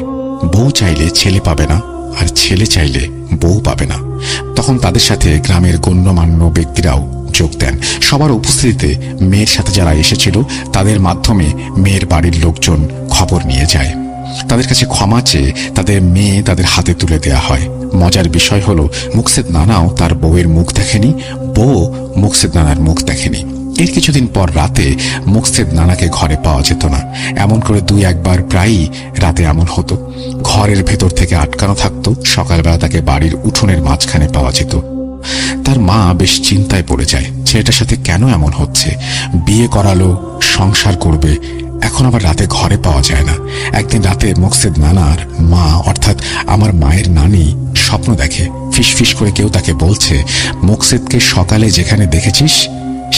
বউ চাইলে ছেলে পাবে না, আর ছেলে চাইলে বউ পাবে না। তখন তাদের সাথে গ্রামের গণ্যমান্য ব্যক্তিরাও যোগ দেন। সবার উপস্থিতিতে মেয়ের সাথে যারা এসেছিল তাদের মাধ্যমে মেয়ের বাড়ির লোকজন খবর নিয়ে যায়। তাদের কাছে ক্ষমা চেয়ে তাদের মেয়ে তাদের হাতে তুলে দেয়া হয়। মজার বিষয় হলো, মুকসেদ নানাও তার বউয়ের মুখ দেখেনি, বউ মুকসেদ নানার মুখ দেখেনি। এর কিছুদিন পর রাতে মুকসেদ নানাকে ঘরে পাওয়া যেত না। এমন করে 2-1 বার প্রায়ই রাতে এমন হতো। ঘরের ভেতর থেকে আটকানো থাকতো। সকালবেলা তাকে বাড়ির উঠোনের মাঝখানে পাওয়া যেত। তার মা বেশ চিন্তায় পড়ে যায়, ছেলেটার সাথে কেন এমন হচ্ছে? বিয়ে করালো, সংসার করবে, এখন আবার রাতে ঘরে পাওয়া যায় না। একদিন রাতে মুকসেদ নানার মা, অর্থাৎ আমার মায়ের নানি, স্বপ্ন দেখে। ফিসফিস করে কেউ তাকে বলছে, মুকসেদকে সকালে যেখানে দেখেছিস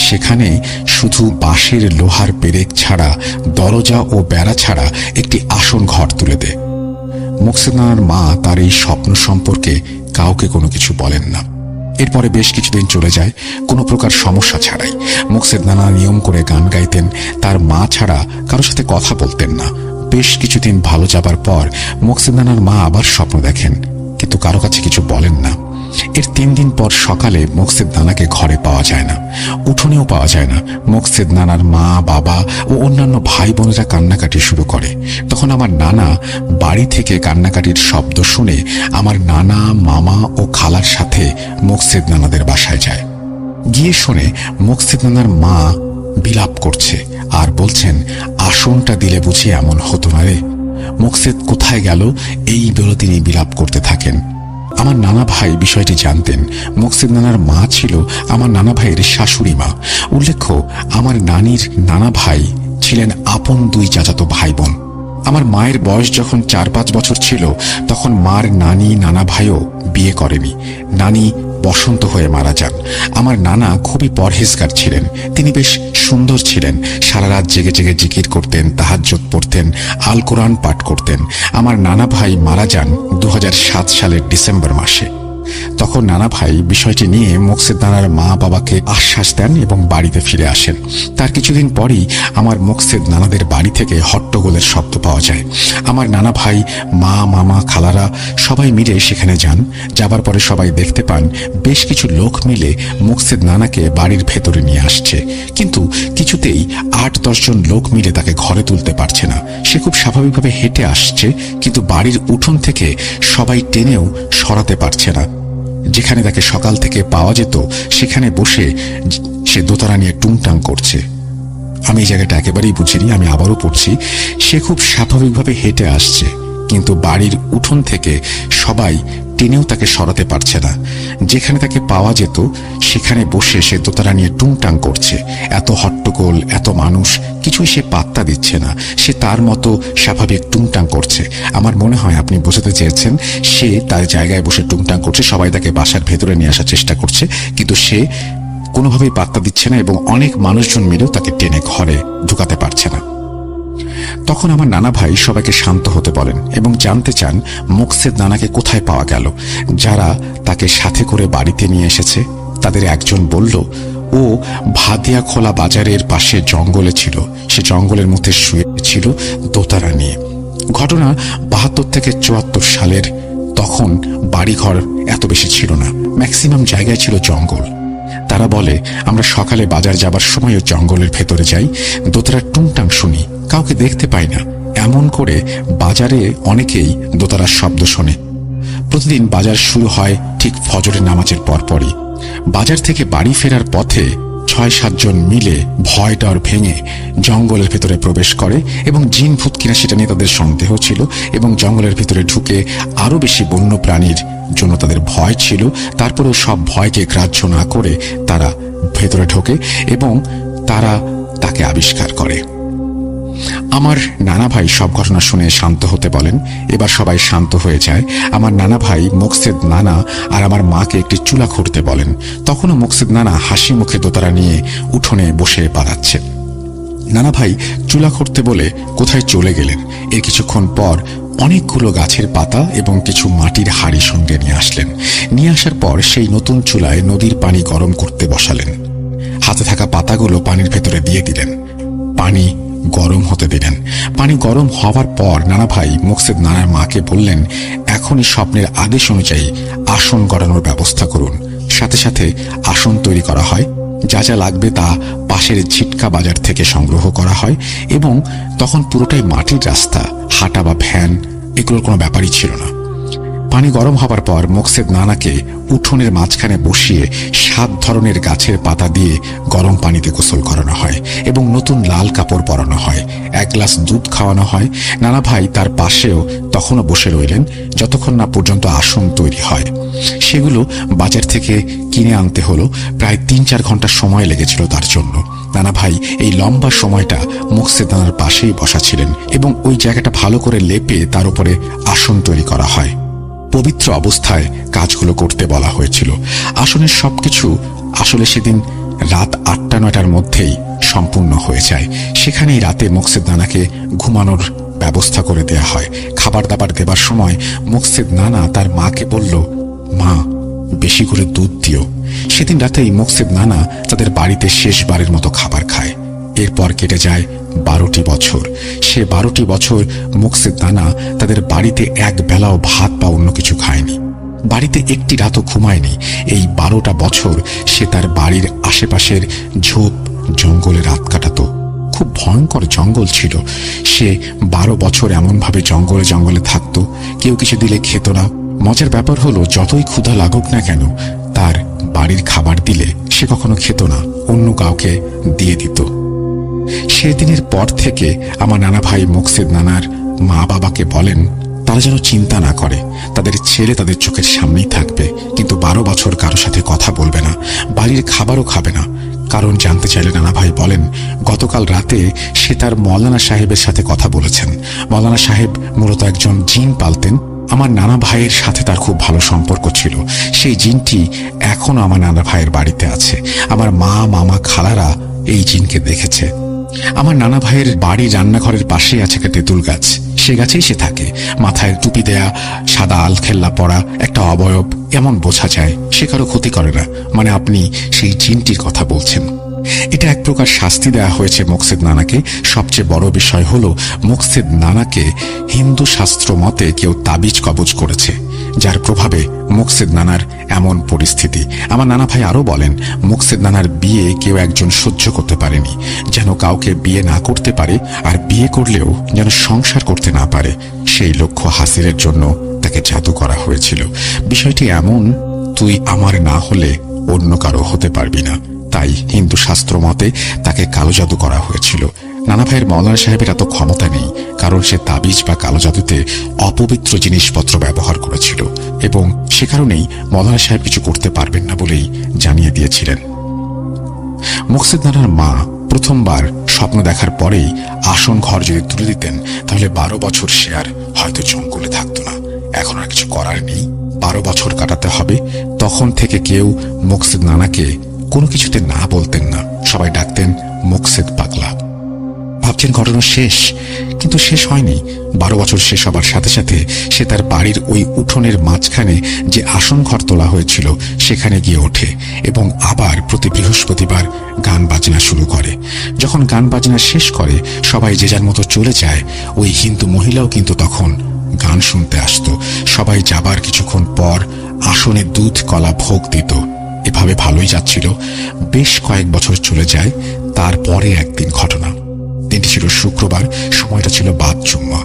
সেখানে শুধু বাঁশের লোহার পেরেক ছাড়া, দরজা ও বেড়া ছাড়া একটি আসন ঘর তুলে দে। মুকসেদ নানার মা তার এই স্বপ্ন সম্পর্কে কাউকে কোনো কিছু বলেন না। এরপরে বেশ কিছুদিন চলে যায় কোনো প্রকার সমস্যা ছাড়াই। মুকসেদ নানা নিয়ম করে গান গাইতেন, তার মা ছাড়া কারোর সাথে কথা বলতেন না। বেশ কিছুদিন ভালো যাবার পর মুকসেদ নানার মা আবার স্বপ্ন দেখেন, কিন্তু কারো কাছে কিছু বলেন না। এর 3 দিন পর সকালে মোকসেদ নানাকে ঘরে পাওয়া যায় না, উঠোনেও পাওয়া যায় না। মোকসেদ নানার মা, বাবা ও অন্যান্য ভাই বোনেরা কান্নাকাটি শুরু করে। তখন আমার নানা বাড়ি থেকে কান্নাকাটির শব্দ শুনে আমার নানা, মামা ও খালার সাথে মোকসেদ নানাদের বাসায় যায়। গিয়ে শুনে মোকসেদ নানার মা বিলাপ করছে আর বলছেন, আসনটা দিলে বুঝি এমন হতো না রে। মোকসেদ কোথায় গেল এই বলে তিনি বিলাপ করতে থাকেন। আমার নানা ভাই বিষয়টি জানতেন। মোকসেদ নানার মা ছিল আমার নানা ভাইয়ের শাশুড়ি মা। উল্লেখ্য, আমার নানির নানা ভাই ছিলেন আপন 2 চাচাতো ভাই বোন। আমার মায়ের বয়স যখন 4-5 বছর ছিল তখন মার নানি, নানা ভাইও বিয়ে করেনি। নানি বসন্ত হয়ে মারা যান। আমার নানা খুবই পরহেজগার ছিলেন। তিনি বেশ সুন্দর ছিলেন। সারা রাত জেগে জেগে জিকির করতেন, তাহাজ্জুদ পড়তেন, আল কোরআন পাঠ করতেন। আমার নানা ভাই মারা যান 2007 সালের ডিসেম্বর মাসে। তখন নানা ভাই বিষয়টি নিয়ে মোকসেদ নানার মা বাবাকে আশ্বাস দেন এবং বাড়িতে ফিরে আসেন। তার কিছুদিন পরই আমার মোকসেদ নানাদের বাড়ি থেকে হট্টগোলের শব্দ পাওয়া যায়। আমার নানা ভাই, মা, মামা, খালারা সবাই মিলে সেখানে যান। যাবার পরে সবাই দেখতে পান বেশ কিছু লোক মিলে মোকসেদ নানাকে বাড়ির ভেতরে নিয়ে আসছে, কিন্তু কিছুতেই 8-10 জন লোক মিলে তাকে ঘরে তুলতে পারছে না। সে খুব স্বাভাবিকভাবে হেঁটে আসছে, কিন্তু বাড়ির উঠোন থেকে সবাই টেনেও সরাতে পারছে না। যেখানে তাকে সকাল থেকে পাওয়া যেত সেখানে বসে সে দোতারা নিয়ে টুংটাং করছে। আমি এই জায়গাটা একেবারেই বুঝিনি, আমি আবারও পড়ছি। সে খুব স্বাভাবিকভাবে হেঁটে আসছে, কিন্তু বাড়ির উঠোন থেকে সবাই টেনেও তাকে সরাতে পারছে না। যেখানে তাকে পাওয়া যেত সেখানে বসে সে দোতারা নিয়ে টুংটাং করছে। এত হট্টগোল, এত মানুষ, কিছুই সে পাত্তা দিচ্ছে না। সে তার মতো স্বাভাবিক টুংটাং করছে। আমার মনে হয় আপনি বোঝাতে চেয়েছেন সে তার জায়গায় বসে টুংটাং করছে, সবাই তাকে বাসার ভেতরে নিয়ে আসার চেষ্টা করছে, কিন্তু সে কোনোভাবেই পাত্তা দিচ্ছে না এবং অনেক মানুষজন মিলেও তাকে টেনে ঘরে ঢুকাতে পারছে না। তখন আমার নানা ভাই সবাইকে শান্ত হতে বলেন এবং জানতে চান মোকসেদ নানাকে কোথায় পাওয়া গেল। যারা তাকে সাথে করে বাড়িতে নিয়ে এসেছে তাদের একজন বলল, ও ভাদিয়া খোলা বাজারের পাশে জঙ্গলে ছিল। সে জঙ্গলের মধ্যে শুয়ে ছিল দোতারা নিয়ে। ঘটনা 72 থেকে 74 সালের। তখন বাড়িঘর এত বেশি ছিল না, ম্যাক্সিমাম জায়গায় ছিল জঙ্গল। তারা বলে, আমরা সকালে বাজার যাবার সময়ও জঙ্গলের ভেতরে যাই, দোতারার টুংটাং শুনি, কাউকে দেখতে পাই না। এমন করে বাজারে অনেকেই দোতারার শব্দ শোনে। প্রতিদিন বাজার শুরু হয় ঠিক ফজরের নামাজের পরপরই। বাজার থেকে বাড়ি ফেরার পথে 6-7 জন মিলে ভয় ডর ভেঙে জঙ্গলের ভেতরে প্রবেশ করে এবং জিন ভূত কিনা সেটা নিয়ে তাদের সন্দেহ ছিল এবং জঙ্গলের ভিতরে ঢুকে আরো বেশি বন্য প্রাণীর জন্য তাদের ভয় ছিল। তারপরেও সব ভয়কে গ্রাহ্য না করে তারা ভেতরে ঢোকে এবং তারা তাকে আবিষ্কার করে। আমার নানা ভাই সব ঘটনা শুনে শান্ত হতে বলেন। এবার সবাই শান্ত হয়ে যায়। আমার নানা ভাই মোকসেদ নানা আর আমার মাকে একটি চুলা খুঁড়তে বলেন। তখনও মোকসেদ নানা হাসি মুখে দোতারা নিয়ে উঠোনে বসে পালাচ্ছে। নানা ভাই চুলা খুঁড়তে বলে কোথায় চলে গেলেন। এর কিছুক্ষণ পর অনেকগুলো গাছের পাতা এবং কিছু মাটির হাঁড়ি সঙ্গে নিয়ে আসলেন। নিয়ে আসার পর সেই নতুন চুলায় নদীর পানি গরম করতে বসালেন। হাতে থাকা পাতাগুলো পানির ভেতরে দিয়ে দিলেন। পানি গরম হতে দিলেন। পানি গরম হওয়ার পর নানা ভাই মোকসেদ নানার মাকে বললেন, এখনই স্বপ্নের আদেশ অনুযায়ী আসন গড়ানোর ব্যবস্থা করুন। সাথে সাথে আসন তৈরি করা হয়। যা যা লাগবে তা পাশের ঝিটকা বাজার থেকে সংগ্রহ করা হয় এবং তখন পুরোটাই মাটির রাস্তা, হাঁটা বা ভ্যান এগুলোর কোনো ব্যাপারই ছিল না। পানি গরম হবার পর মোকসেদ নানাকে উঠোনের মাঝখানে বসিয়ে 7 ধরনের গাছের পাতা দিয়ে গরম পানিতে গোসল করানো হয় এবং নতুন লাল কাপড় পরানো হয়। 1 গ্লাস দুধ খাওয়ানো হয়। নানা ভাই তার পাশেও তখনও বসে রইলেন যতক্ষণ না পর্যন্ত আসন তৈরি হয়। সেগুলো বাজার থেকে কিনে আনতে হলো। প্রায় 3-4 ঘন্টা সময় লেগেছিল তার জন্য। নানা ভাই এই লম্বা সময়টা মোকসেদ নানার পাশেই বসা ছিলেন এবং ওই জায়গাটা ভালো করে লেপে তার উপরে আসন তৈরি করা হয়। পবিত্র অবস্থায় কাজগুলো করতে বলা হয়েছিল। আসনের সবকিছু আসলে সেদিন রাত 8টা-9টার মধ্যেই সম্পূর্ণ হয়ে যায়। সেখানেই রাতে মোকসেদ নানাকে ঘুমানোর ব্যবস্থা করে দেয়া হয়। খাবার দাবার দেবার সময় মোকসেদ নানা তার মাকে বলল, মা বেশি করে দুধ দিও। সেদিন রাতেই মোকসেদ নানা তাদের বাড়িতে শেষবারের মতো খাবার খায়। এরপর কেটে যায় 12টি বছর। সে 12টি বছর মোকসেদ নানা তাদের বাড়িতে এক বেলাও ভাত বা অন্য কিছু খায়নি। বাড়িতে একটি রাতও ঘুমায়নি। এই 12টা বছর সে তার বাড়ির আশেপাশের ঝোপ জঙ্গলে রাত কাটাতো। খুব ভয়ঙ্কর জঙ্গল ছিল। সে 12 বছর এমনভাবে জঙ্গলে জঙ্গলে থাকতো, কেউ কিছু দিলে খেত না। মজার ব্যাপার হলো, যতই ক্ষুধা লাগুক না কেন, তার বাড়ির খাবার দিলে সে কখনো খেত না, অন্য কাউকে দিয়ে দিত। সেদিনের পর থেকে আমার নানা ভাই মুকসিদ নানার মা বাবাকে বলেন তারা যেন চিন্তা না করে, তাদের ছেলে তাদের চোখের সামনেই থাকবে, কিন্তু 12 বছর কারো সাথে কথা বলবে না, বাড়ির খাবারও খাবে না। কারণ জানতে চাইলে নানা ভাই বলেন, গতকাল রাতে সে তার মৌলানা সাহেবের সাথে কথা বলেছেন। মৌলানা সাহেব মূলত একজন জিন পালতেন। আমার নানা ভাইয়ের সাথে তার খুব ভালো সম্পর্ক ছিল। সেই জিনটি এখনো আমার নানা ভাইয়ের বাড়িতে আছে। আমার মা, মামা, খালারা এই জিনকে দেখেছে। আমার নানা ভাইয়ের বাড়ি রান্নাঘরের পাশেই আছে একটা তেঁতুল গাছ। সে গাছেই সে থাকে। মাথায় টুপি দেয়া, সাদা আলখেল্লা পরা একটা অবয়ব, এমন বোঝা যায় সে কারো ক্ষতি করে না। মানে আপনি সেই জিনটির কথা বলছেন। এটা এক প্রকার শাস্তি দেওয়া হয়েছে মুকসিদ নানাকে। সবচেয়ে বড় বিষয় হলো, মুকসিদ নানাকে হিন্দু শাস্ত্র মতে কেউ তাবিজ কবজ করেছে, যার প্রভাবে মুকসিদ নানার এমন পরিস্থিতি। আমার নানা ভাই আরো বলেন, মুকসিদ নানার বিয়ে কেউ একজন সহ্য করতে পারেনি, যেন কাউকে বিয়ে না করতে পারে, আর বিয়ে করলেও যেন সংসার করতে না পারে। সেই লক্ষ্য হাসিলের জন্য তাকে জাদু করা হয়েছিল। বিষয়টি এমন, তুই আমার না হলে অন্য কারো হতে পারবি না। তাই হিন্দু শাস্ত্র মতে তাকে কালো জাদু করা হয়েছিল। নানা ভাইয়ের মৌলানা সাহেবের এত ক্ষমতা নেই, কারণ সে তাবিজ বা কালো জাদুতে অপবিত্র জিনিসপত্র ব্যবহার করেছিল, এবং সে কারণেই মৌলানা সাহেব কিছু করতে পারবেন না বলেই জানিয়ে দিয়েছিলেন। মুকসিদ নানার মা প্রথমবার স্বপ্ন দেখার পরেই আসন ঘর যদি তুলে দিতেন, তাহলে 12 বছর সে আর হয়তো জঙ্গলে থাকতো না। এখন আর কিছু করার নেই, 12 বছর কাটাতে হবে। তখন থেকে কেউ মুকসিদ নানাকে কোনো কিছুতে না বলতেন না, সবাই ডাকতেন মুকসিদ পাগলা। ভাবছেন ঘটনা শেষ, কিন্তু শেষ হয়নি। 12 বছর শেষ হবার সাথে সাথে সে তার বাড়ির ওই উঠোনের মাঝখানে যে আসন ঘর তোলা হয়েছিল সেখানে গিয়ে ওঠে, এবং আবার প্রতি বৃহস্পতিবার গান বাজনা শুরু করে। যখন গান বাজনা শেষ করে সবাই যে যার মতো চলে যায়, ওই হিন্দু মহিলাও কিন্তু তখন গান শুনতে আসতো। সবাই যাবার কিছুক্ষণ পর আসনে দুধ কলা ভোগ দিত। এভাবে ভালোই যাচ্ছিল। বেশ কয়েক বছর চলে যায়। তারপরে একদিন ঘটনা। দিনটি ছিল শুক্রবার, সময়টা ছিল বাদ জুম্মা।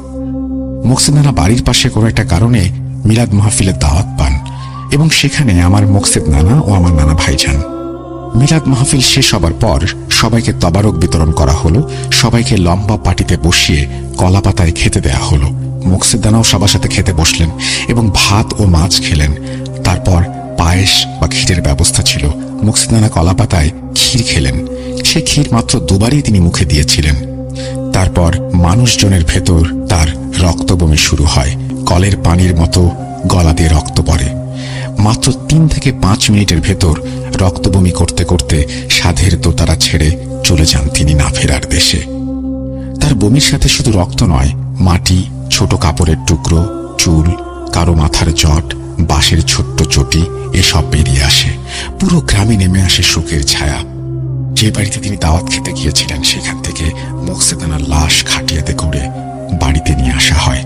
মুকসিদ নানা বাড়ির পাশে কোনো একটা কারণে মিলাদ মাহফিলের দাওয়াত পান, এবং সেখানে আমার মুকসিদ নানা ও আমার নানা ভাই যান। মিলাদ মাহফিল শেষ হবার পর সবাইকে তবারক বিতরণ করা হলো। সবাইকে লম্বা পাটিতে বসিয়ে কলা পাতায় খেতে দেয়া হলো। মুকসিদ নানাও সবার সাথে খেতে বসলেন এবং ভাত ও মাছ খেলেন। তারপর পায়েস বা ক্ষীরের ব্যবস্থা ছিল। মুকসিদ নানা কলা পাতায় ক্ষীর খেলেন। সে ক্ষীর মাত্র দুবারই তিনি মুখে দিয়েছিলেন। তারপর মানুষজনের ভেতর তার রক্ত বমি শুরু হয়। কলের পানির মতো গলা দিয়ে রক্ত পড়ে। মাত্র 3 থেকে 5 মিনিটের ভেতর রক্ত বমি করতে করতে সাধের দোতারা ছেড়ে চলে যান তিনি না ফেরার দেশে। তার বমির সাথে শুধু রক্ত নয়, মাটি, ছোট কাপড়ের টুকরো, চুল, কারো মাথার জট, বাঁশের ছোট্ট চটি, এসব বেরিয়ে আসে। পুরো গ্রামে নেমে আসে শোকের ছায়া। যে বাড়িতে তিনি দাওয়াত খেতে গিয়েছিলেন সেখান থেকে মুকসিদ নানার লাশ খাটিয়াতে করে বাড়িতে নিয়ে আসা হয়।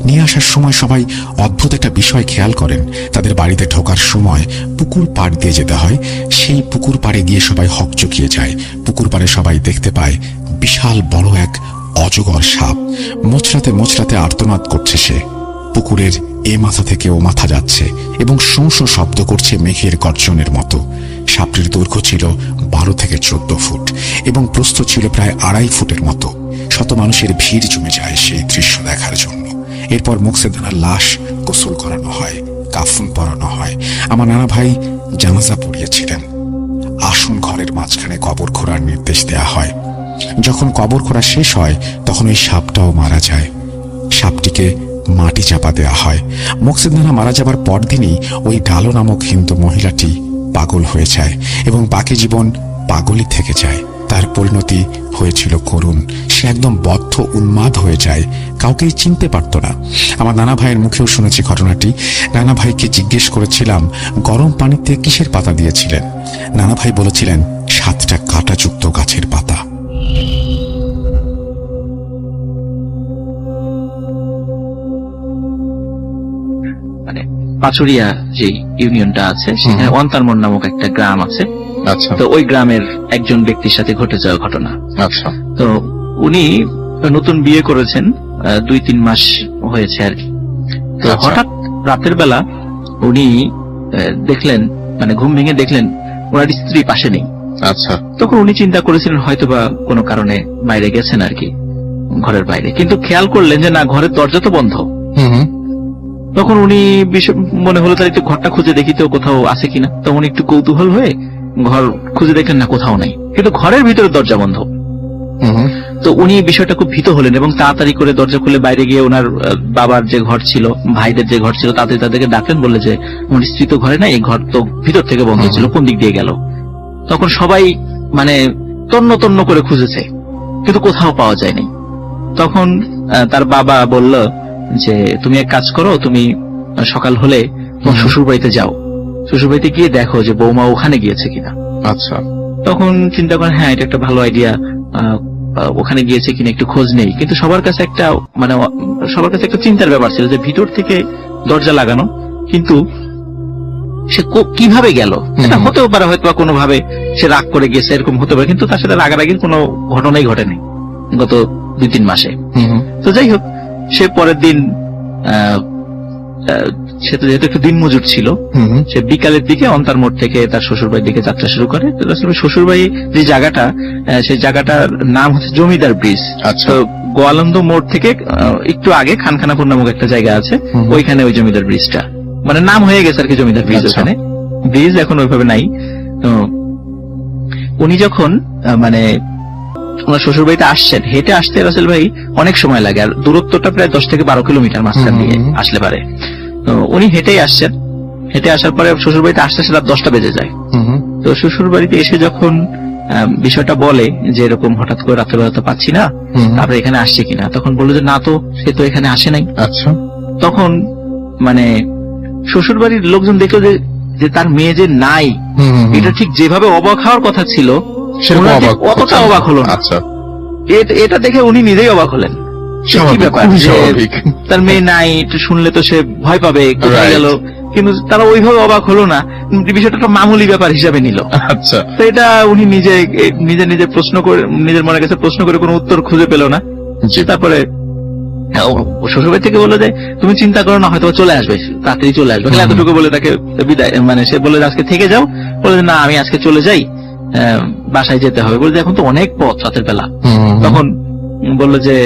নিয়ে আসার সময় সবাই অদ্ভুত একটা বিষয় খেয়াল করেন। তাদের বাড়িতে ঢোকার সময় পুকুর পাড় দিয়ে যেতে হয়। সেই পুকুর পাড়ে গিয়ে সবাই হকচকিয়ে যায়। পুকুর পাড়ে সবাই দেখতে পায় বিশাল বড় এক অজগর সাপ। মোচড়াতে মোচড়াতে আর্তনাদ করছে সে। পুকুরের এ মাথা থেকে ও মাথা যাচ্ছে এবং শোঁ শোঁ শব্দ করছে মেঘের গর্জনের মতো। সাপটির দৈর্ঘ্য ছিল 12 থেকে 14 ফুট এবং প্রস্থ ছিল প্রায় 2.5 ফুটের মতো। শত মানুষের ভিড় জমে যায় সেই দৃশ্য দেখার জন্য। এরপর মুকসিদ নানার লাশ গোসল করানো হয়, কাফন পরানো হয়। আমার নানা ভাই জানাজা পড়িয়েছিলেন। আসন ঘরের মাঝখানে কবর খোঁড়ার নির্দেশ দেয়া হয়। যখন কবর খোঁড়া শেষ হয় তখন ওই সাপটাও মারা যায়। সাপটিকে মাটি চাপা দেয়া হয়। মুকসিদ নানা মারা যাবার পরদিনই ওই ডালো নামক হিন্দু মহিলাটি পাগল হয়ে যায় এবং বাকি জীবন পাগলই থেকে যায়। তার পরিণতি হয়েছিল করুণ। সে একদম বদ্ধ উন্মাদ হয়ে যায়, কাউকেই চিনতে পারত না। আমার নানা ভাইয়ের মুখেও শুনেছি ঘটনাটি। নানা ভাইকে জিজ্ঞেস করেছিলাম গরম পানিতে কিসের পাতা দিয়েছিলেন। নানা ভাই বলেছিলেন 7টা কাঁটাযুক্ত গাছের পাতা। মানে পাচুরিয়া যে ইউনিয়নটা আছে সেখানে অন্তারমোড় নামক একটা গ্রাম আছে। আচ্ছা তো ওই গ্রামের একজন ব্যক্তির সাথে ঘটে যাওয়া ঘটনা। আচ্ছা তো উনি নতুন বিয়ে করেছেন, 2-3 মাস হয়েছে আর কি। তো আচ্ছা। হঠাৎ রাতের বেলা উনি দেখলেন, মানে ঘুম ভেঙে দেখলেন ওনার স্ত্রী পাশে নেই। আচ্ছা তখন উনি চিন্তা করেছিলেন হয়তোবা কোনো কারণে বাইরে গেছেন আর কি, ঘরের বাইরে। কিন্তু খেয়াল করলেন যে না, ঘরের দরজা তো বন্ধ। তখন উনি মনে হলো তার একটু ঘরটা খুঁজে দেখি তো কোথাও আছে কিনা। তখন একটু কৌতূহল হয়ে ঘর খুঁজে দেখলেন, না কোথাও নাই, কিন্তু ঘরের ভিতরে দরজা বন্ধ। তো উনি বিষয়টা খুব ভীত হলেন এবং তাড়াতাড়ি করে দরজা খুলে বাইরে গিয়ে ওনার বাবার যে ঘর ছিল, ভাইদের যে ঘর ছিল, তাদেরকে ডাকলেন, বললে যে আমার স্ত্রী তো ঘরে নাই, এই ঘর তো ভিতর থেকে বন্ধ ছিল, কোন দিক দিয়ে গেল। তখন সবাই মানে তন্ন তন্ন করে খুঁজেছে, কিন্তু কোথাও পাওয়া যায়নি। তখন তার বাবা বলল যে তুমি এক কাজ করো, তুমি সকাল হলে তোমার শ্বশুর বাড়িতে যাও, শ্বশুর বাড়িতে গিয়ে দেখো যে বৌমা ওখানে গিয়েছে কিনা। আচ্ছা তখন চিন্তা করেন হ্যাঁ এটা একটা ভালো আইডিয়া, ওখানে গিয়েছে কিনা একটু খোঁজ নেই। কিন্তু সবার কাছে একটা চিন্তার ব্যাপার ছিল যে ভিতর থেকে দরজা লাগানো, কিন্তু সে কিভাবে গেল, এটা হতেও পারে হয়তো কোনোভাবে সে রাগ করে গেছে, এরকম হতে পারে, কিন্তু তার সাথে রাগারাগির কোনো ঘটনাই ঘটেনি গত 2-3 মাসে। তো যাই হোক, সে পরের দিন সে তো যেহেতু একটু দিন মজুর ছিল, সে বিকালের দিকে অন্তারমোড় থেকে তার শ্বশুর বাড়ির দিকে যাত্রা শুরু করে। শ্বশুর বাড়ি যে জায়গাটা, সেই জায়গাটার নাম হচ্ছে জমিদার ব্রিজ। তো গোয়ালন্দ মোড় থেকে একটু আগে খানখানাপুর নামক একটা জায়গা আছে, ওইখানে ওই জমিদার ব্রিজটা, মানে নাম হয়ে গেছে আর কি জমিদার ব্রিজ। ওখানে ব্রিজ এখন ওইভাবে নাই। তো উনি যখন মানে ওনার শ্বশুর বাড়িতে আসছেন, হেঁটে আসতে রাসেল ভাই অনেক সময় লাগে, আর দূরত্বটা প্রায় 10 থেকে 12 কিলোমিটার মাঝখান দিয়ে আসলে পারে। তো উনি হেঁটেই আসছেন, হেঁটে আসার পরে শ্বশুর বাড়িতে আসতে রাত 10টা বেজে যায়। তো শ্বশুর বাড়িতে এসে যখন বিষয়টা বলে যে এরকম হঠাৎ করে রাত্রেবেলা তো পাচ্ছি না, তারপরে এখানে আসছে কিনা, তখন বললো যে না তো, সে তো এখানে আসে নাই। আচ্ছা তখন মানে শ্বশুর বাড়ির লোকজন দেখলো যে তার মেয়ে যে নাই, এটা ঠিক যেভাবে অবাক হওয়ার কথা ছিল অতটা অবাক হলো না। আচ্ছা এটা দেখে উনি নিজেই অবাক হলেন, কি ব্যাপার তার মেয়ে নাই, একটু শুনলে তো সে ভয় পাবে, কোথায় গেল। কিন্তু তারা ওইভাবে অবাক হলো না, বিষয়টা একটা মামুলি ব্যাপার হিসাবে নিল। আচ্ছা তো এটা উনি নিজে প্রশ্ন করে, নিজের মনের কাছে প্রশ্ন করে কোনো উত্তর খুঁজে পেল না। তারপরে শ্বশুরবাড়ি থেকে বললো যে তুমি চিন্তা করো না, হয়তো চলে আসবে, তাড়াতাড়ি চলে আসবে, এতটুকু বলে তাকে বিদায়, মানে সে বলে আজকে থেকে যাও, বলে না আমি আজকে চলে যাই, বাসায় যেতে হবে। বলে এখন তো অনেক পথ রাতের বেলা। তখন বললো যে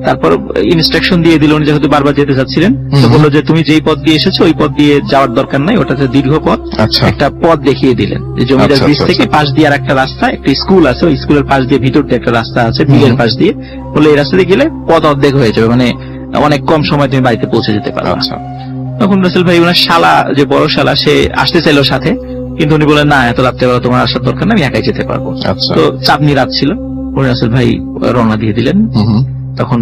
তারপর ইনস্ট্রাকশন দিয়ে দিল, উনি যেহেতু বারবার যেতে চাচ্ছিলেন, তো বললো যে তুমি যেই পথ দিয়ে এসেছো ওই পথ দিয়ে যাওয়ার দরকার নাই, ওটা দীর্ঘ পথ। একটা পথ দেখিয়ে দিলেন যে জমিদার ব্রিজ থেকে পাশ দিয়ে আর একটা রাস্তা, একটা স্কুল আছে, ওই স্কুলের পাশ দিয়ে ভিতর দিয়ে একটা রাস্তা আছে, বিলের পাশ দিয়ে, বলে এই রাস্তা দিয়ে গেলে পথ অর্ধেক হয়ে যাবে, মানে অনেক কম সময় তুমি বাড়িতে পৌঁছে যেতে পারবে। তখন রাসেল ভাই ওনার শালা, যে বড় শালা, সে আসতে চাইলো সাথে, কিন্তু উনি বলেন না এত রাত্রেবেলা তোমার আসার দরকার না, আমি একাই যেতে পারবো। তো চাঁদনি রাত ছিল, উনি রাসেল ভাই রওনা দিয়ে দিলেন। তখন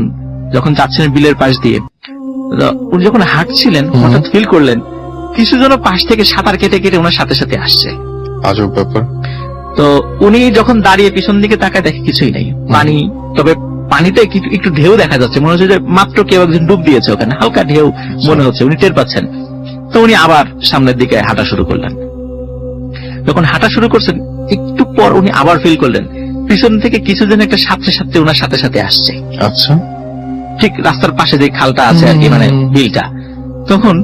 যখন যাচ্ছেন বিলের পাশ দিয়ে, উনি যখন হাঁটছিলেন হঠাৎ ফিল করলেন কিছু জন পাশ থেকে সাঁতার কেটে কেটে ওনার সাথে সাথে আসছে। আজব ব্যাপার। তো উনি যখন দাঁড়িয়ে পিছন দিকে তাকায় দেখে কিছুই নাই, পানি, তবে পানিতে একটু ঢেউ দেখা যাচ্ছে, মনে হচ্ছে যে মাত্র কেউ একজন ডুব দিয়েছে ওখানে, হালকা ঢেউ মনে হচ্ছে, উনি টের পাচ্ছেন। তো উনি আবার সামনের দিকে হাঁটা শুরু করলেন। যখন হাঁটা শুরু করছেন একটু পর উনি আবার ফিল করলেন পিছন থেকে কিছু জন একটা সাথে সাথে ওনার সাথে সাথে আসছে। আচ্ছা, ঠিক রাস্তার পাশে যে খালটা আছে আর কি, মানে বিলটা। তখন